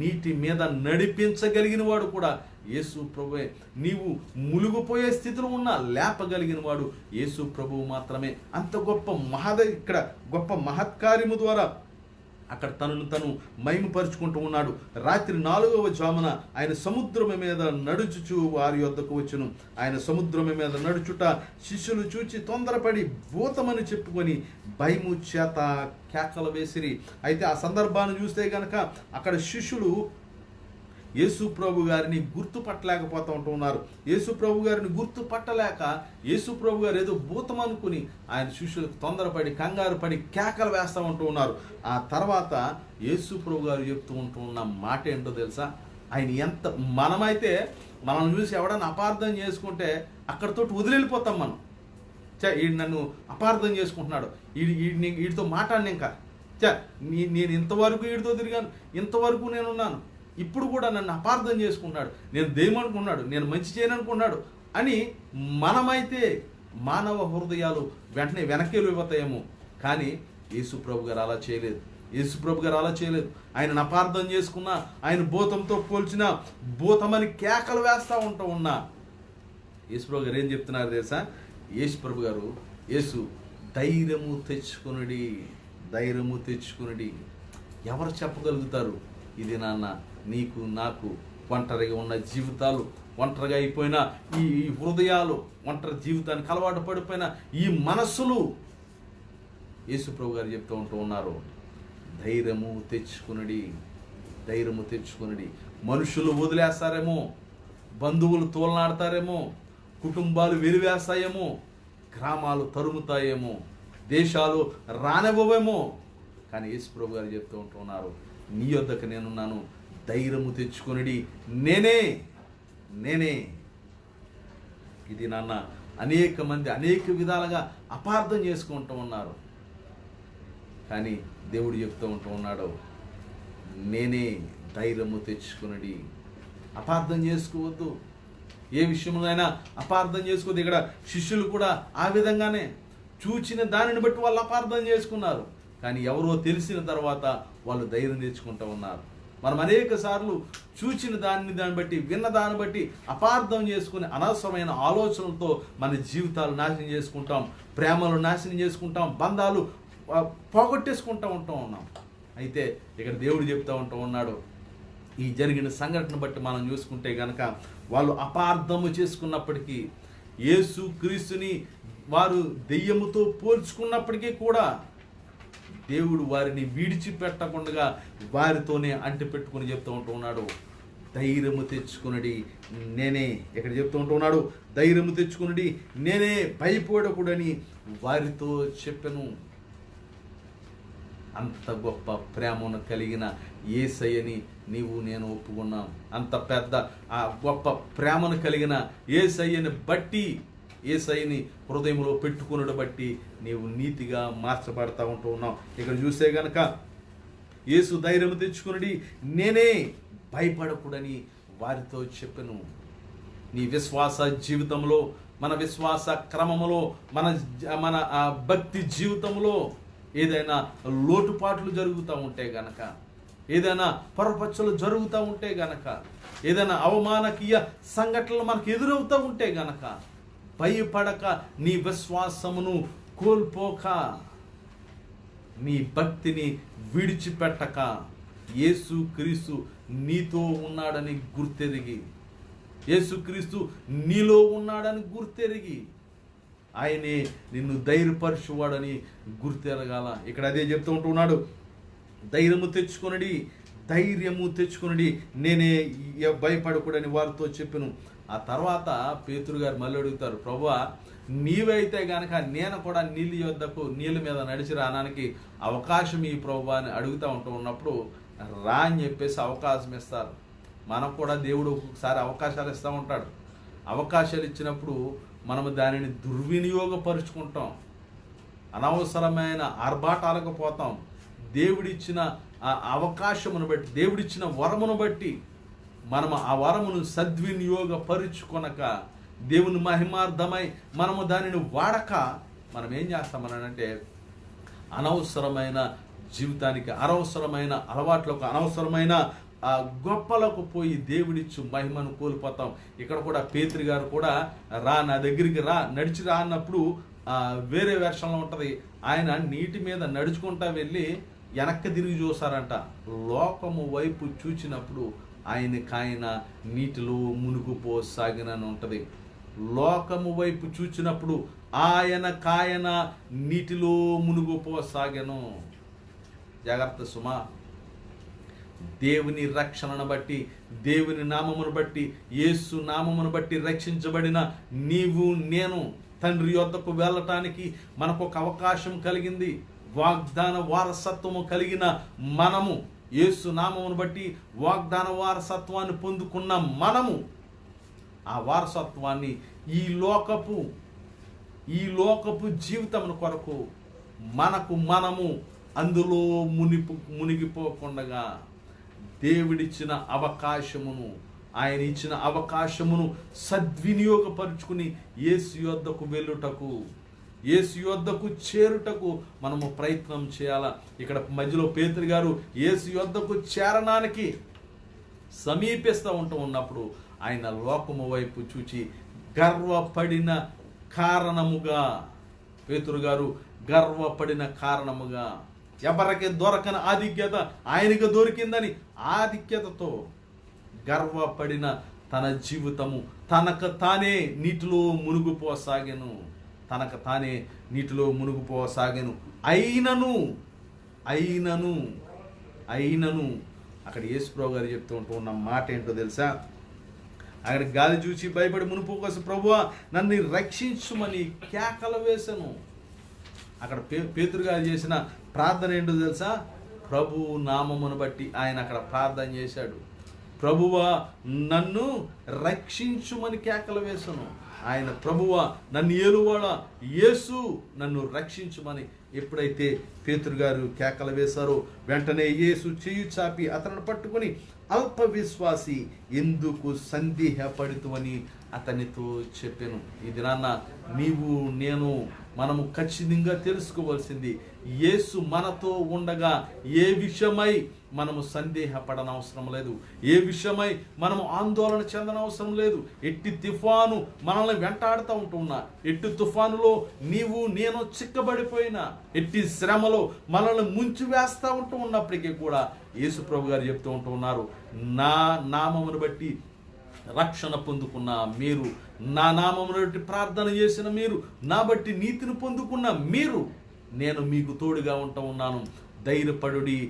నీటి మీద నడిపించగలిగిన వాడు కూడా యేసు ప్రభువే. నీవు మునిగిపోయే స్థితిలో ఉన్న లేపగలిగిన వాడు యేసు ప్రభువు మాత్రమే. అంత గొప్ప ఇక్కడ గొప్ప మహత్కార్యము ద్వారా అక్కడ తను మహిమపరుచుకుంటూ ఉన్నాడు. రాత్రి 4వ జామున ఆయన సముద్రము మీద నడుచుచు వారి యొద్దకు వచ్చును. ఆయన సముద్రము మీద నడుచుట శిష్యులు చూచి తొందరపడి భూతమని చెప్పుకొని భయము చేత కేకలు వేసిరి. అయితే ఆ సందర్భాన్ని చూస్తే గనక అక్కడ శిష్యులు యేసు ప్రభు గారిని గుర్తుపట్టలేకపోతూ ఉంటున్నారు. యేసు ప్రభు గారిని గుర్తుపట్టలేక యేసు ప్రభు గారు ఏదో భూతం అనుకుని ఆయన శిష్యులకు తొందరపడి కంగారు పడి కేకలు వేస్తూ ఉంటూ ఉన్నారు. ఆ తర్వాత యేసు ప్రభు గారు చెప్తూ ఉంటున్న మాట ఏంటో తెలుసా? ఆయన మనమైతే మనం చూసి ఎవడన్నా అపార్థం చేసుకుంటే అక్కడితోటి వదిలిపోతాం మనం. ఈడు నన్ను అపార్థం చేసుకుంటున్నాడు, వీడితో మాట్లాడిన ఇంకా నేను ఇంతవరకు వీడితో తిరిగాను, ఇంతవరకు నేనున్నాను, ఇప్పుడు కూడా నన్ను అపార్థం చేసుకున్నాడు, నేను దెయ్యమనుకున్నాడు, నేను మంచి చేయననుకున్నాడు అని మనమైతే మానవ హృదయాలు వెంటనే వెనక్కి వెళ్ళిపోతాయేమో. కానీ యేసు ప్రభు గారు అలా చేయలేదు. యేసు ప్రభు గారు అలా చేయలేదు. ఆయనను అపార్థం చేసుకున్నా, ఆయన భూతంతో పోల్చిన భూతమని కేకలు వేస్తూ ఉన్నా యేసు ప్రభు గారు ఏం చెప్తున్నారు తెలుసా? యేసు ప్రభు గారు ధైర్యము తెచ్చుకునడి. ఎవరు చెప్పగలుగుతారు? ఇది నాన్న నీకు నాకు ఒంటరిగా ఉన్న జీవితాలు, ఒంటరిగా అయిపోయిన ఈ హృదయాలు, ఒంటరి జీవితానికి అలవాటు పడిపోయిన ఈ మనస్సులు యేసు ప్రభు గారు చెప్తూ ఉన్నారు, ధైర్యము తెచ్చుకునడి. మనుషులు వదిలేస్తారేమో, బంధువులు తోలనాడతారేమో, కుటుంబాలు వెలివేస్తాయేమో, గ్రామాలు తరుముతాయేమో, దేశాలు రానివ్వవేమో. కానీ యేసు ప్రభు గారు చెప్తూ ఉంటున్నారు, నీ యొద్దకు నేనున్నాను, ధైర్యము తెచ్చుకొనిడి, నేనే. ఇది నాన్న అనేక మంది అనేక విధాలుగా అపార్థం చేసుకుంటూ ఉన్నారు. కానీ దేవుడు చెప్తూ ఉన్నాడు, నేనే, ధైర్యము తెచ్చుకునడి. అపార్థం చేసుకోవద్దు, ఏ విషయంలోనైనా అపార్థం చేసుకోవద్దు. ఇక్కడ శిష్యులు కూడా ఆ విధంగానే చూచిన దానిని బట్టి వాళ్ళు అపార్థం చేసుకున్నారు. కానీ ఎవరో తెలిసిన తర్వాత వాళ్ళు ధైర్యం తెచ్చుకుంటూ ఉన్నారు. మనం అనేక సార్లు చూచిన దాన్ని బట్టి, విన్న దాన్ని బట్టి అపార్థం చేసుకుని అనవసరమైన ఆలోచనలతో మన జీవితాలు నాశనం చేసుకుంటాం, ప్రేమలు నాశనం చేసుకుంటాం, బంధాలు పోగొట్టేసుకుంటూ ఉన్నాం. అయితే ఇక్కడ దేవుడు చెప్తూ ఉన్నాడు, ఈ జరిగిన సంఘటన బట్టి మనం చూసుకుంటే కనుక వాళ్ళు అపార్థము చేసుకున్నప్పటికీ, యేసు క్రీస్తుని వారు దెయ్యముతో పోల్చుకున్నప్పటికీ కూడా దేవుడు వారిని విడిచిపెట్టకుండా వారితోనే అంటిపెట్టుకుని చెప్తూ ఉంటున్నాడు, ధైర్యము తెచ్చుకునడి, నేనే. ఇక్కడ చెప్తూ ఉంటున్నాడు, ధైర్యము తెచ్చుకునడి, నేనే, భయపడకూడని వారితో చెప్పెను. అంత గొప్ప ప్రేమను కలిగిన యేసయ్యని నీవు నేను ఒప్పుకున్నాం. అంత పెద్ద ఆ గొప్ప ప్రేమను కలిగిన యేసయ్యని బట్టి, యేసయ్యని హృదయంలో పెట్టుకున్నడు బట్టి నీవు నీతిగా మార్చబడతా ఉన్నావు. ఇక్కడ చూస్తే గనక యేసు ధైర్యం తెచ్చుకునడి, నేనే, భయపడకూడని వారితో చెప్పెను. నీ విశ్వాస జీవితంలో, మన విశ్వాస క్రమములో, మన భక్తి జీవితంలో ఏదైనా లోటుపాట్లు జరుగుతూ ఉంటే గనక, ఏదైనా పొరపచ్చులు జరుగుతూ ఉంటే గనక, ఏదైనా అవమానకీయ సంఘటనలు మనకు ఎదురవుతూ ఉంటే గనక, భయపడక, నీ విశ్వాసమును కోల్పోక, నీ భక్తిని విడిచిపెట్టక, యేసుక్రీస్తు నీతో ఉన్నాడని గుర్తెరిగి, యేసుక్రీస్తు నీలో ఉన్నాడని గుర్తెరిగి, ఆయనే నిన్ను ధైర్యపరచువాడని గుర్తెరగాల. ఇక్కడ అదే చెప్తూ ఉంటున్నాడు, ధైర్యము తెచ్చుకునడి, నేనే, భయపడకూడని వారితో చెప్పాను. ఆ తర్వాత పేతురు గారు మళ్ళీ అడుగుతారు, ప్రభువా, నీవైతే గనక నేను కూడా నీళ్ళ మీద నడిచి రావడానికి అవకాశం ఈ ప్రభువా అని అడుగుతూ ఉన్నప్పుడు రా అని చెప్పేసి అవకాశం ఇస్తారు. మనకు కూడా దేవుడు ఒక్కొక్కసారి అవకాశాలు ఇస్తూ ఉంటాడు. అవకాశాలు ఇచ్చినప్పుడు మనము దానిని దుర్వినియోగపరుచుకుంటాం, అనవసరమైన ఆర్భాటాలకు పోతాం. దేవుడిచ్చిన ఆ అవకాశమును బట్టి, దేవుడిచ్చిన వరమును బట్టి మనము ఆ వరమును సద్వినియోగపరుచుకొనక, దేవుని మహిమార్థమై మనము దానిని వాడక, మనం ఏం చేస్తామనంటే అనవసరమైన జీవితానికి, అనవసరమైన అలవాట్లకు, అనవసరమైన గొప్పలకు పోయి దేవుడిచ్చు మహిమను కోల్పోతాం. ఇక్కడ కూడా పేతురు గారు కూడా నా దగ్గరికి నడిచి రా అన్నప్పుడు వేరే వెర్షన్లో ఉంటుంది, ఆయన నీటి మీద నడుచుకుంటా వెళ్ళి వెనక్కి తిరిగి చూసారంట. లోకము వైపు చూచినప్పుడు ఆయన నీటిలో మునిగిపోసాగినని ఉంటుంది. లోకము వైపు చూచినప్పుడు ఆయన నీటిలో మునిగిపోసాగెను. జాగ్రత్త సుమా. దేవుని రక్షణను బట్టి, దేవుని నామమును బట్టి, యేసు నామమును బట్టి రక్షించబడిన నీవు నేను తండ్రి యొద్దకు వెళ్ళటానికి మనకు ఒక అవకాశం కలిగింది. వాగ్దాన వారసత్వము కలిగిన మనము, యేసు నామమును బట్టి వాగ్దాన వారసత్వాన్ని పొందుకున్న మనము ఆ వారసత్వాన్ని ఈ లోకపు జీవితమును కొరకు మనము అందులో మునిగిపోకుండా దేవుడిచ్చిన అవకాశమును, ఆయన ఇచ్చిన అవకాశమును సద్వినియోగపరుచుకుని యేసు యొద్దకు వెళ్ళుటకు, యేసు యొద్దకు చేరుటకు మనము ప్రయత్నం చేయాలా. ఇక్కడ మధ్యలో పేతురు గారు యేసు యొద్దకు చేరడానికి సమీపిస్తూ ఉన్నప్పుడు ఆయన లోకము వైపు చూచి గర్వపడిన కారణముగా, పేతురు గారు గర్వపడిన కారణముగా, ఎవరికి దొరకని ఆధిక్యత ఆయనకు దొరికిందని ఆధిక్యతతో గర్వపడిన తన జీవితము తనకు తానే నీటిలో మునిగిపోసాగెను. అయినను అక్కడ యేసుప్రభు గారు చెప్తూ ఉన్న మాట ఏంటో తెలుసా? అక్కడ గాలి చూచి భయపడి మునుపు కోసం ప్రభువా నన్ను రక్షించుమని కేకలు వేశాను. అక్కడ పేతురు గారు చేసిన ప్రార్థన ఏంటో తెలుసా? ప్రభు నామమును బట్టి ఆయన అక్కడ ప్రార్థన చేశాడు. ప్రభువా నన్ను రక్షించుమని కేకలు వేశాను. ఆయన ప్రభువా నన్ను ఏలువాడా యేసు నన్ను రక్షించుమని ఎప్పుడైతే పేతురు గారు కేకలు వేశారో వెంటనే యేసు చెయ్యి చాపి అతను పట్టుకొని అల్ప విశ్వాసి ఎందుకు సందేహపడుతువని అతనితో చెప్పాను. ఈ దినాన్న నీవు నేను మనము ఖచ్చితంగా తెలుసుకోవాల్సింది, యేసు మనతో ఉండగా ఏ విషయమై మనము సందేహపడనవసరం లేదు, ఏ విషయమై మనము ఆందోళన చెందనవసరం లేదు. ఎట్టి తుఫాను మనల్ని వెంటాడుతూ ఉంటున్నా, ఎట్టి తుఫానులో నీవు నేను చిక్కబడిపోయినా, ఎట్టి శ్రమలో మనల్ని ముంచి వేస్తూ ఉన్నప్పటికీ కూడా యేసు ప్రభు గారు చెప్తూ ఉంటున్నారు, నా నామమును బట్టి రక్షణ పొందుకున్న మీరు, నా నామమును బట్టి ప్రార్థన చేసిన మీరు, నా బట్టి నీతిని పొందుకున్న మీరు, నేను మీకు తోడుగా ఉన్నాను, ధైర్యపడుడి,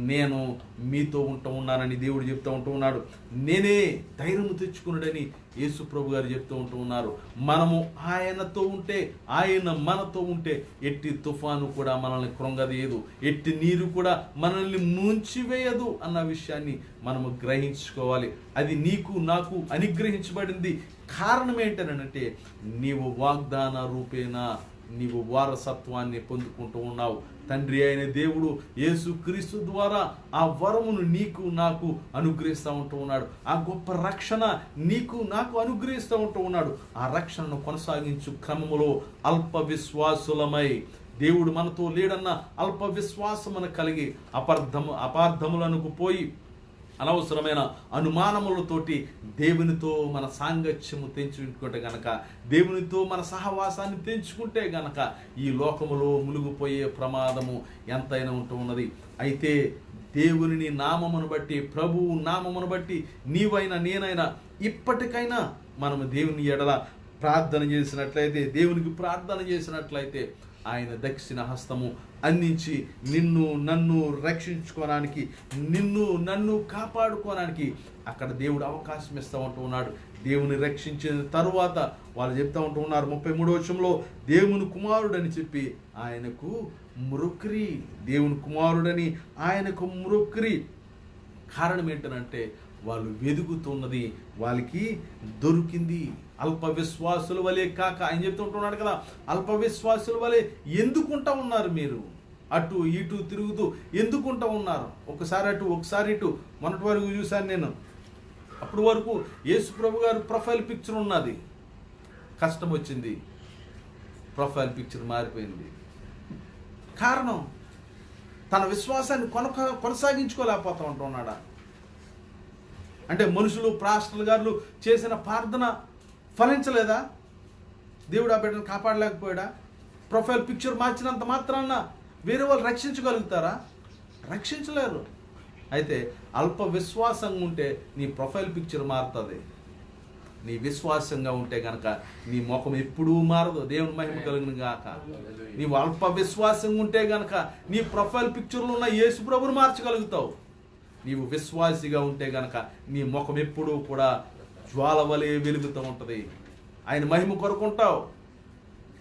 నేను మీతో ఉన్నానని దేవుడు చెప్తూ ఉన్నాడు. నేనే ధైర్యము తెచ్చుకున్నాడని యేసు ప్రభు గారు చెప్తూ ఉన్నారు. మనము ఆయనతో ఉంటే, ఆయన మనతో ఉంటే ఎట్టి తుఫాను కూడా మనల్ని కృంగదీయదు, ఎట్టి నీరు కూడా మనల్ని ముంచివేయదు అన్న విషయాన్ని మనము గ్రహించుకోవాలి. అది నీకు నాకు అనుగ్రహించబడింది. కారణం ఏంటనంటే నీవు వాగ్దాన రూపేణ నీవు వారసత్వాన్ని పొందుకుంటూ ఉన్నావు. తండ్రి అయిన దేవుడు యేసుక్రీస్తు ద్వారా ఆ వరమును నీకు నాకు అనుగ్రహిస్తూ ఉన్నాడు. ఆ గొప్ప రక్షణ నీకు నాకు అనుగ్రహిస్తూ ఉన్నాడు. ఆ రక్షణను కొనసాగించు క్రమములో అల్ప విశ్వాసులమై, దేవుడు మనతో లేడన్న అల్ప విశ్వాసమును కలిగి అపార్థములకు పోయి అనవసరమైన అనుమానములతోటి దేవునితో మన సాంగత్యము తెంచుకుంటే గనక, దేవునితో మన సహవాసాన్ని తెంచుకుంటే గనక ఈ లోకములో మునిగిపోయే ప్రమాదము ఎంతైనా ఉన్నది. అయితే దేవుని నామమును బట్టి, ప్రభువు నామమును బట్టి నీవైనా నేనైనా ఇప్పటికైనా మనము దేవుని ఎడల ప్రార్థన చేసినట్లయితే, దేవునికి ప్రార్థన చేసినట్లయితే ఆయన దక్షిణ హస్తము అందించి నిన్ను నన్ను రక్షించుకోవడానికి, నిన్ను నన్ను కాపాడుకోవడానికి అక్కడ దేవుడు అవకాశం ఇస్తూ ఉన్నాడు. దేవుని రక్షించిన తరువాత వాళ్ళు చెప్తూ ఉన్నారు 33వ వచనంలో, దేవుని కుమారుడని చెప్పి ఆయనకు మ్రొక్కిరి, దేవుని కుమారుడని ఆయనకు మ్రొక్కిరి. కారణం ఏంటనంటే వాళ్ళు వెదుగుతున్నది వాళ్ళకి దొరికింది. అల్ప విశ్వాసుల వలె కాక, ఆయన చెప్తూ ఉంటున్నాడు కదా, అల్ప విశ్వాసుల వలె ఎందుకుంటా ఉన్నారు మీరు, అటు ఇటు తిరుగుతూ ఎందుకుంటా ఉన్నారు, ఒకసారి అటు ఒకసారి ఇటు. మొన్నటి వరకు చూశాను నేను, అప్పటి వరకు యేసు ప్రభు గారు ప్రొఫైల్ పిక్చర్ ఉన్నది, కష్టం వచ్చింది, ప్రొఫైల్ పిక్చర్ మారిపోయింది. కారణం తన విశ్వాసాన్ని కొనసాగించుకోలేకపోతూ ఉంటున్నాడా? అంటే మనుషులు పాస్టర్లు గారు చేసిన ప్రార్థన ఫలించలేదా? దేవుడు ఆ బిడ్డను కాపాడలేకపోయాడా? ప్రొఫైల్ పిక్చర్ మార్చినంత మాత్రాన వేరే వాళ్ళు రక్షించగలుగుతారా? రక్షించలేరు. అయితే అల్ప విశ్వాసంగా ఉంటే నీ ప్రొఫైల్ పిక్చర్ మారుతుంది. నీ విశ్వాసంగా ఉంటే గనక నీ ముఖం ఎప్పుడూ మారదు. దేవుని మహిమ కలిగిన గాక. నీవు అల్ప విశ్వాసంగా ఉంటే గనక నీ ప్రొఫైల్ పిక్చర్లో ఉన్న యేసు ప్రభువును మార్చగలుగుతావు. నీవు విశ్వాసిగా ఉంటే గనక నీ ముఖం ఎప్పుడూ కూడా జ్వాల వలె వెలుగుతూ ఉంటుంది. ఆయన మహిమ కొరుకుంటావు,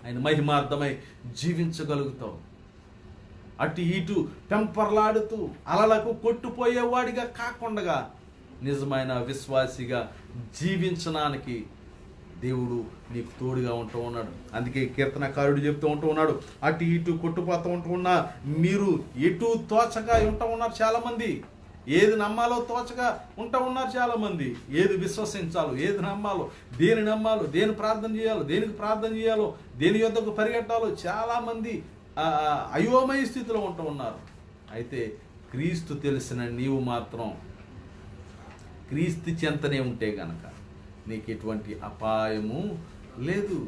ఆయన మహిమార్థమై జీవించగలుగుతావు. అటు ఇటు పెంపర్లాడుతూ అలలకు కొట్టుపోయేవాడిగా కాకుండా నిజమైన విశ్వాసిగా జీవించడానికి దేవుడు నీకు తోడుగా ఉంటూ ఉన్నాడు. అందుకే కీర్తనకారుడు చెప్తూ ఉన్నాడు, అటు ఇటు కొట్టుపోతూ ఉన్నా మీరు ఎటు తోచగా ఉంటూ ఉన్నారు చాలామంది. ఏది నమ్మాలో తోచగా ఉంటూ ఉన్నారు చాలామంది. ఏది విశ్వసించాలో, ఏది నమ్మాలో, దేని నమ్మాలో, దేని ప్రార్థన చేయాలో, దేనికి ప్రార్థన చేయాలో, దేని యొద్దకు పరిగెట్టాలో చాలామంది అయోమయ స్థితిలో ఉంటూ ఉన్నారు. అయితే క్రీస్తు తెలిసిన నీవు మాత్రం క్రీస్తు చెంతనే ఉంటే గనక నీకు ఎటువంటి అపాయము లేదు,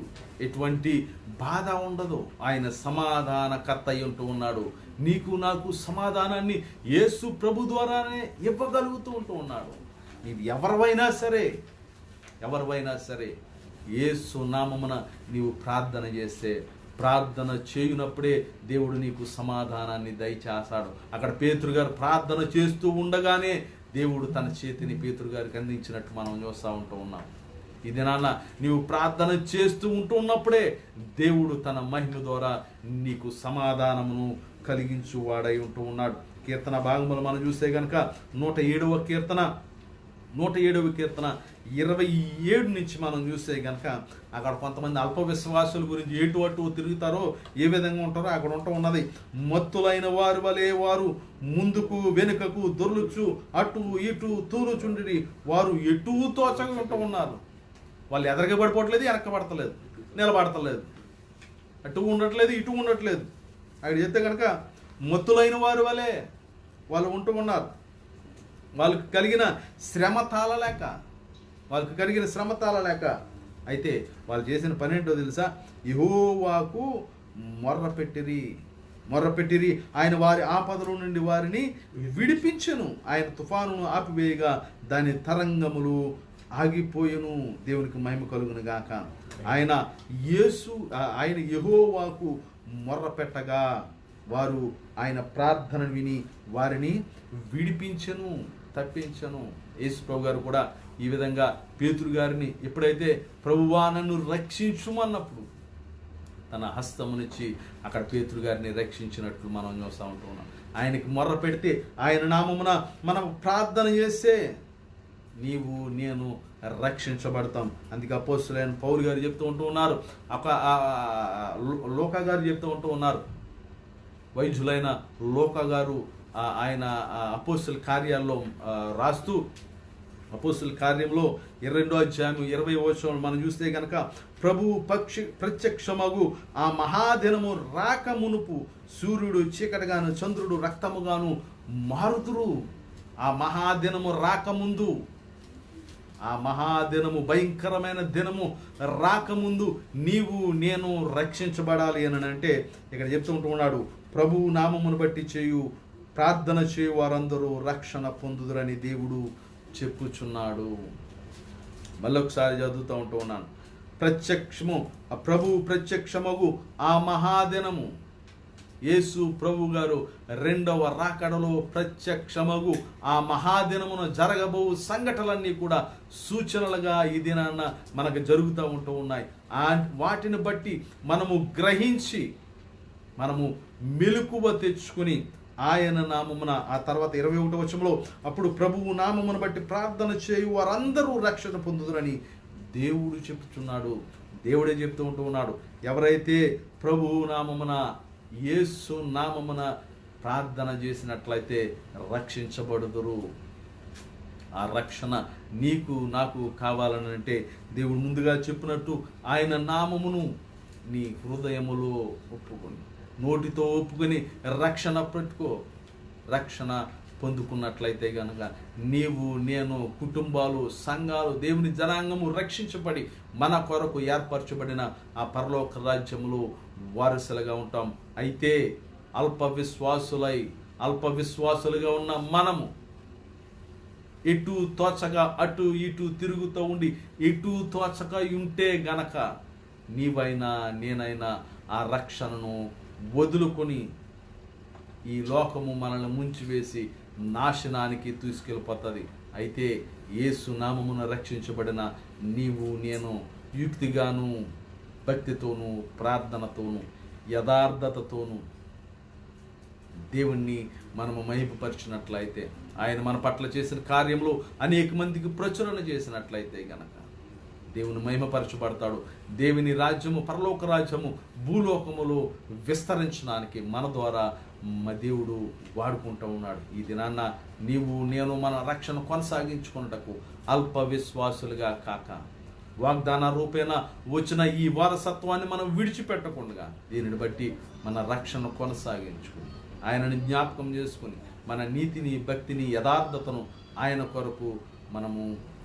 ఎటువంటి బాధ ఉండదు. ఆయన సమాధానకర్త అయి ఉంటూ ఉన్నాడు. నీకు నాకు సమాధానాన్ని యేసు ప్రభు ద్వారానే ఇవ్వగలుగుతూ ఉన్నాడు. నీవు ఎవరివైనా సరే యేసు నామమున నీవు ప్రార్థన చేస్తే, ప్రార్థన చేయునప్పుడే దేవుడు నీకు సమాధానాన్ని దయచేస్తాడు. అక్కడ పేతురు గారు ప్రార్థన చేస్తూ ఉండగానే దేవుడు తన చేతిని పేతురు గారికి అందించినట్టు మనం చూస్తూ ఉన్నాం. ఈ దినాన నీవు ప్రార్థన చేస్తూ ఉన్నప్పుడే దేవుడు తన మహిమ ద్వారా నీకు సమాధానమును కలిగించువాడై ఉన్నాడు. కీర్తన భాగములు మనం చూస్తే కనుక 107వ కీర్తన 27 నుంచి మనం చూస్తే కనుక అక్కడ కొంతమంది అల్ప విశ్వాసుల గురించి ఎటు అటు తిరుగుతారో, ఏ విధంగా ఉంటారో అక్కడ ఉన్నది. మత్తులైన వారి వలె వారు ముందుకు వెనుకకు దొర్లుచు అటు ఇటు తూరుచుండి వారు ఎటు తోచగా ఉన్నారు. వాళ్ళు ఎదరగా పడిపోవట్లేదు, వెనక్కబడతలేదు, నిలబడతలేదు, అటు ఉండట్లేదు, ఇటు ఉండట్లేదు. అక్కడ చెప్తే కనుక మత్తులైన వారి వలె వాళ్ళు ఉన్నారు. వాళ్ళకి కలిగిన శ్రమ తాళలేక అయితే వాళ్ళు చేసిన పని ఏంటో తెలుసా? యెహోవాకు మొర్రపెట్టిరి, ఆయన వారి ఆపదల నుండి వారిని విడిపించెను. ఆయన తుఫానును ఆపివేయగా దాని తరంగములు ఆగిపోయెను. దేవునికి మహిమ కలుగును గాక. ఆయన యెహోవాకు మొర్రపెట్టగా వారు ఆయన ప్రార్థనను విని వారిని విడిపించెను, తప్పించెను. యేసు ప్రభు గారు కూడా ఈ విధంగా పేతురు గారిని ఎప్పుడైతే ప్రభువా నన్ను రక్షించుమన్నప్పుడు తన హస్తమునిచ్చి అక్కడ పేతురు గారిని రక్షించినట్లు మనం చూస్తూ ఉంటున్నాం. ఆయనకి మొర్ర పెడితే, ఆయన నామమున మనం ప్రార్థన చేస్తే నీవు నేను రక్షించబడతాం. అందుకే అపోస్తలుడైన పౌలు గారు చెప్తూ ఉన్నారు, లోకా గారు చెప్తూ ఉన్నారు, వైద్యులైన లోకా గారు ఆయన అపోస్తల కార్యాల్లో రాస్తూ, అపోస్తల కార్యంలో 22వ అధ్యాయం 20వ వచనం మనం చూస్తే కనుక ప్రభువు ప్రత్యక్షమగు ఆ మహాదినము రాక మునుపు సూర్యుడు చీకటిగాను చంద్రుడు రక్తముగాను మారుతురు. ఆ మహాదినము రాకముందు, ఆ మహాదినము భయంకరమైన దినము రాకముందు నీవు నేను రక్షించబడాలి అని అంటే ఇక్కడ చెప్తూ ఉన్నాడు, ప్రభువు నామమును బట్టి చేయు ప్రార్థన చేయు వారందరూ రక్షణ పొందుదురని దేవుడు చెప్పుచున్నాడు. మళ్ళొకసారి చదువుతూ ఉన్నాను. ప్రభువు ప్రత్యక్షమగు ఆ మహాదినము, యేసు ప్రభు గారు 2వ రాకడలో ప్రత్యక్షమగు ఆ మహాదినమున జరగబో సంఘటనలన్నీ కూడా సూచనలుగా ఈ దినాన మనకు జరుగుతూ ఉన్నాయి. వాటిని బట్టి మనము గ్రహించి మనము మెలకువ తెచ్చుకుని ఆయన నామమున, ఆ తర్వాత 21వ వచనంలో అప్పుడు ప్రభువు నామమును బట్టి ప్రార్థన చేయు వారందరూ రక్షణ పొందుదురని దేవుడు చెప్తున్నాడు. దేవుడే చెప్తూ ఉన్నాడు, ఎవరైతే ప్రభువు నామమున యేసు నామమున ప్రార్థన చేసినట్లయితే రక్షించబడుదురు. ఆ రక్షణ నీకు నాకు కావాలని అంటే దేవుడు ముందుగా చెప్పినట్టు ఆయన నామమును నీ హృదయములో ఒప్పుకొని, నోటితో ఒప్పుకొని రక్షణ పొందుకున్నట్లయితే కనుక నీవు నేను కుటుంబాలు సంఘాలు దేవుని జనాంగము రక్షించబడి మన కొరకు ఏర్పరచబడిన ఆ పరలోక రాజ్యములో వారసులుగా ఉంటాం. అయితే అల్ప విశ్వాసులుగా ఉన్న మనము ఎటు తోచగా అటు ఇటు తిరుగుతూ ఉండి ఎటు తోచగా ఉంటే గనక నీవైనా నేనైనా ఆ రక్షణను వదులుకొని ఈ లోకము మనల్ని ముంచివేసి నాశనానికి తీసుకెళ్ళిపోతుంది. అయితే యేసు నామమున రక్షించబడిన నీవు నేను యుక్తిగాను భక్తితోనూ ప్రార్థనతోనూ యథార్థతతోనూ దేవుణ్ణి మనము మహిమపరిచినట్లయితే, ఆయన మన పట్ల చేసిన కార్యంలో అనేక మందికి ప్రచురణ చేసినట్లయితే గనక దేవుని మహిమపరచబడతాడు. దేవుని రాజ్యము, పరలోక రాజ్యము భూలోకములో విస్తరించడానికి మన ద్వారా దేవుడు వాడుకుంటూ ఉన్నాడు. ఈ దినాన్న నీవు నేను మన రక్షణ కొనసాగించుకున్నటకు అల్ప విశ్వాసులుగా కాక వాగ్దాన రూపేణ వచ్చిన ఈ వారసత్వాన్ని మనం విడిచిపెట్టకుండా దీనిని బట్టి మన రక్షణ కొనసాగించుకుని ఆయనని జ్ఞాపకం చేసుకుని మన నీతిని భక్తిని యథార్థతను ఆయన కొరకు మనము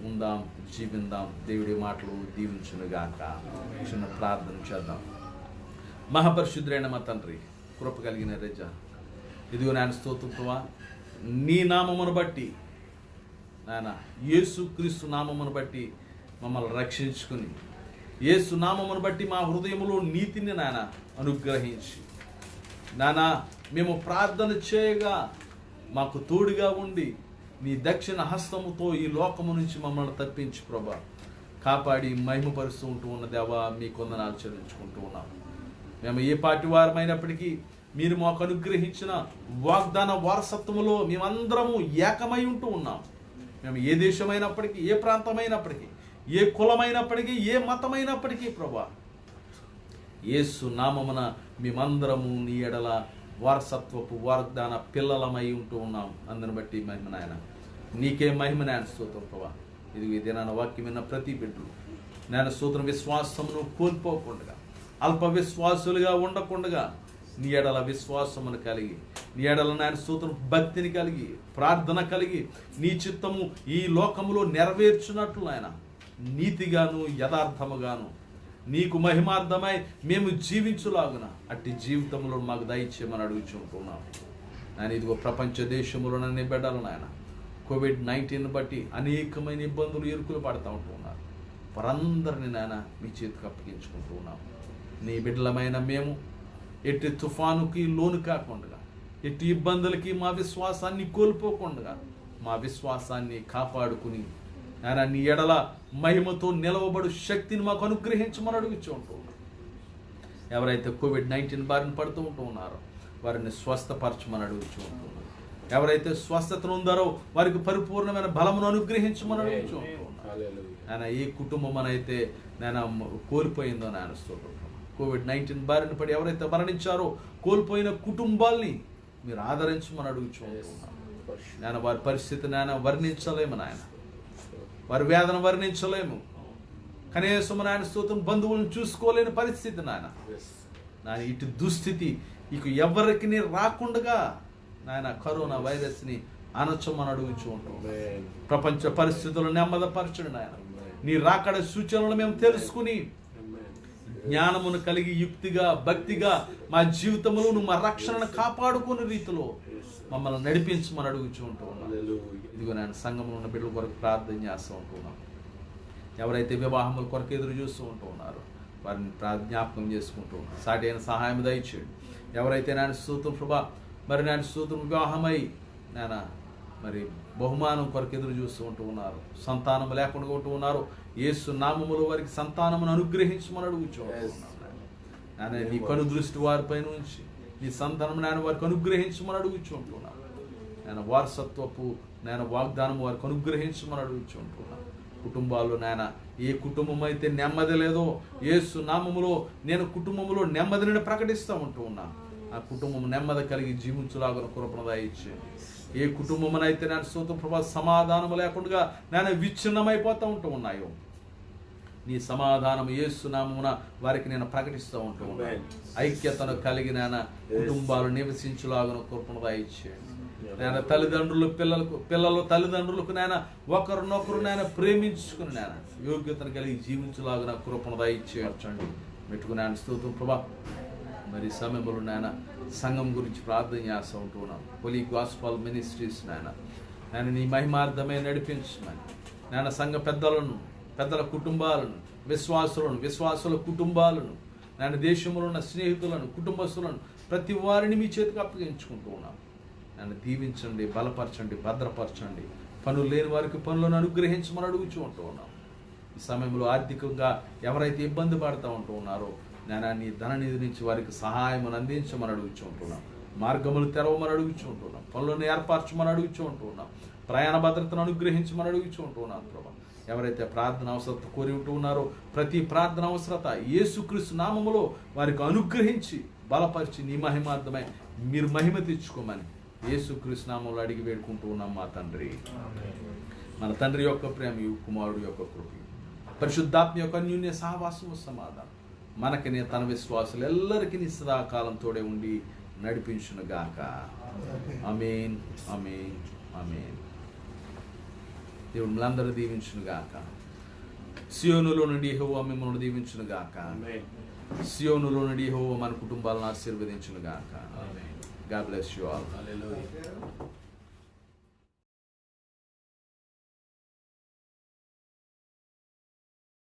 ఉందాం, జీవిందాం. దేవుడి మాటలు దీవించునుగాక. చిన్న ప్రార్థన చేద్దాం. మహాపరిశుద్ధుడైన మా తండ్రి, కృప కలిగిన రజ, ఇదిగో నాయన స్తోత్రమా, నీ నామమును బట్టి నాయన యేసు క్రీస్తు నామమును బట్టి మమ్మల్ని రక్షించుకుని యేసు నామమును బట్టి మా హృదయములో నీతిని నాయన అనుగ్రహించి నాయన మేము ప్రార్థన చేయగా మాకు తోడుగా ఉండి నీ దక్షిణ హస్తముతో ఈ లోకము నుంచి మమ్మల్ని తప్పించి ప్రభా కాపాడి మహిమపరుస్తూ ఉంటూ ఉన్న దేవా మీ కొందనాలు చెల్లించుకుంటూ ఉన్నాం. మేము ఏ పార్టీ వారమైనప్పటికీ మీరు మాకు అనుగ్రహించిన వాగ్దాన వారసత్వములో మేమందరము ఏకమై ఉంటూ ఉన్నాం. మేము ఏ దేశమైనప్పటికీ, ఏ ప్రాంతమైనప్పటికీ, ఏ కులమైనప్పటికీ, ఏ మతమైనప్పటికీ ప్రభా యేసు నామమున మేమందరము నీ ఎడల వారసత్వపు వాగ్దాన పిల్లలమై ఉంటూ ఉన్నాం. అందుని బట్టి మహిమ నాయన, నీకే మహిమ నాయన స్తోత్రం ప్రభా. ఇది ఈ దినాన వాక్యం విన్న ప్రతి బిడ్డలు నాయన స్తోత్రం విశ్వాసమును కోల్పోకుండా, అల్ప విశ్వాసులుగా ఉండకుండా నీ ఎడల విశ్వాసమును కలిగి, నీ ఎడల నాయన స్తోత్రం భక్తిని కలిగి, ప్రార్థన కలిగి, నీ చిత్తము ఈ లోకములో నెరవేర్చున్నట్లు నాయన నీతిగాను యథార్థముగాను నీకు మహిమార్థమై మేము జీవించులాగున అట్టి జీవితంలో మాకు దయచేయమని అడుగుచుంటున్నాం నాయన. ఇదిగో ప్రపంచ దేశంలో నన్ను బిడ్డలు నాయన కోవిడ్-19 బట్టి అనేకమైన ఇబ్బందులు ఇరుకులు పడుతూ ఉంటున్నారు. వారందరినీ నాయన మీ చేతికి అప్పగించుకుంటూ ఉన్నాం. నీ బిడ్డలమైన మేము ఎట్టి తుఫానుకి లోను కాకుండా, ఎట్టి ఇబ్బందులకి మా విశ్వాసాన్ని కోల్పోకుండా మా విశ్వాసాన్ని కాపాడుకుని ఆయన నీ ఎడల మహిమతో నిలవబడు శక్తిని మాకు అనుగ్రహించమని అడుగుతూ ఉంటున్నాం. ఎవరైతే కోవిడ్-19 బారిన పడుతూ ఉంటూ ఉన్నారో వారిని స్వస్థపరచమని అడుగుతూ ఉంటున్నాం. ఎవరైతే స్వస్థతను ఉందారో వారికి పరిపూర్ణమైన బలమును అనుగ్రహించమని అడుగుతూ ఉంటున్నాం. ఆయన ఏ కుటుంబం అయితే నేను కోల్పోయిందో నాయన స్తోత్రం. కోవిడ్-19 బారిన పడి ఎవరైతే మరణించారో కోల్పోయిన కుటుంబాల్ని మీరు ఆదరించమని అడుగుతూ ఉంటున్నాం. నేను వారి పరిస్థితి నాయన వర్ణించలేము నాయన, వారి వేదన వర్ణించలేము. కనీసం నాయన స్తోత్రం బంధువులను చూసుకోలేని పరిస్థితి నాయన. నాయన ఇటు దుస్థితి ఇక ఎవరికి రాకుండా నాయన కరోనా వైరస్ని అనొచ్చమని అడుగుతూ ఉంటాం. ప్రపంచ పరిస్థితులను నెమ్మదపరచండి నాయన. నీ రాకడ సూచనలు మేము తెలుసుకుని జ్ఞానమును కలిగి యుక్తిగా భక్తిగా మా జీవితంలో నువ్వు మా రక్షణను కాపాడుకునే రీతిలో మమ్మల్ని నడిపించమని అడుగుతూ ఉంటూ ఉన్నాం. ఇదిగో నేను సంఘంలో ఉన్న బిడ్డల కొరకు ప్రార్థన చేస్తూ ఉంటున్నాం. ఎవరైతే వివాహముల కొరకు ఎదురు చూస్తూ ఉంటూ ఉన్నారో వారిని జ్ఞాపకం చేసుకుంటూ ఉన్నాం. సాటి అయిన సహాయం దయచేయండి. ఎవరైతే నేను స్తోత్రం ప్రభా మరి నేను స్తోత్రం వివాహమై నేను మరి బహుమానం కొరకు ఎదురు చూస్తూ ఉంటూ ఉన్నారు, సంతానం లేకుండా ఉంటూ ఉన్నారు, యేసు నామములో వారికి సంతానమును అనుగ్రహించమని అడుగుతూ ఉన్నాను. నీ కను దృష్టి వారిపై నుంచి నీ సంతానం నేను వారికి అనుగ్రహించమని అడుగుతూ ఉంటున్నాను. నేను వారసత్వపు నేను వాగ్దానం వారికి అనుగ్రహించమని అడుగుతూ ఉంటున్నాను. కుటుంబాల్లో నాయన ఏ కుటుంబం అయితే నెమ్మది లేదో యేసు నామములో నేను కుటుంబంలో నెమ్మదిని ప్రకటిస్తూ ఉంటూ ఉన్నాను. ఆ కుటుంబం నెమ్మది కలిగి జీవించులాగా కృపను దయచేయండి. ఏ కుటుంబమునైతే నేను స్తోత్రం ప్రభా సమాధానం లేకుండా నేను విచ్ఛిన్నమైపోతూ ఉంటూ ఉన్నాయో నీ సమాధానం యేసు నామమున వారికి నేను ప్రకటిస్తూ ఉంటూ ఉన్నాను. ఐక్యతను కలిగి నేను కుటుంబాలు నివసించులాగా కృపను దయచేయండి. నేను తల్లిదండ్రులు పిల్లలు తల్లిదండ్రులకు నేను ఒకరినొకరు నేను ప్రేమించుకుని నేను యోగ్యతను కలిగి జీవించులాగా కృపను దయచేయచ్చండి. మెట్టుకున్నాను స్తోత్రం ప్రభా. మరి సమయంలో నాయన సంఘం గురించి ప్రార్థన చేస్తూ ఉంటూ ఉన్నాం. హోలీ గాస్పల్ మినిస్ట్రీస్ నేను నీ మహిమార్థమే నడిపించమని నేను సంఘ పెద్దల కుటుంబాలను విశ్వాసుల కుటుంబాలను నేను దేశంలో ఉన్న స్నేహితులను కుటుంబస్తులను ప్రతి వారిని మీ చేతికి అప్పగించుకుంటూ ఉన్నాను. నన్ను దీవించండి, బలపరచండి, భద్రపరచండి. పనులు లేని వారికి పనులను అనుగ్రహించమని అడుగుతూ ఉంటూ ఉన్నాం. ఈ సమయంలో ఆర్థికంగా ఎవరైతే ఇబ్బంది పడుతూ ఉంటూ ఉన్నారో నేను నీ ధననిధి నుంచి వారికి సహాయం అందించమని అడుగుతూ ఉంటున్నాం. మార్గములు తెరవమని అడుగుతూ ఉంటున్నాం. పనులను ఏర్పరచమని అడుగుతూ ఉంటున్నాం. ప్రయాణ భద్రతను అనుగ్రహించమని అడుగుతూ ఉంటున్నాను ప్రభా. ఎవరైతే ప్రార్థన అవసరత కోరి ఉంటూ ఉన్నారో ప్రతి ప్రార్థన అవసరత యేసుక్రీస్తు నామములో వారికి అనుగ్రహించి బలపరిచి నీ మహిమార్థమై మీరు మహిమ తెచ్చుకోమని యేసుక్రీస్తు నామములో అడిగి వేడుకుంటూ ఉన్నాం మా తండ్రి. మన తండ్రి యొక్క ప్రేమయు కుమారుడు యొక్క కృపయు పరిశుద్ధాత్మ యొక్క అన్యోన్య సహవాసము సమాధానం మనకి తన విశ్వాసులు ఎల్లరికీ సదాకాలం తోడే ఉండి నడిపించును గాక. ఆమేన్, ఆమేన్, ఆమేన్. దేవుడు మనందరూ దీవించును గాక. సియోనులో నుండి యెహోవా మిమ్మల్ని దీవించును గాక. సియోనులో నుండి యెహోవా మన కుటుంబాలను ఆశీర్వదించును గాక. God bless you all. Hallelujah.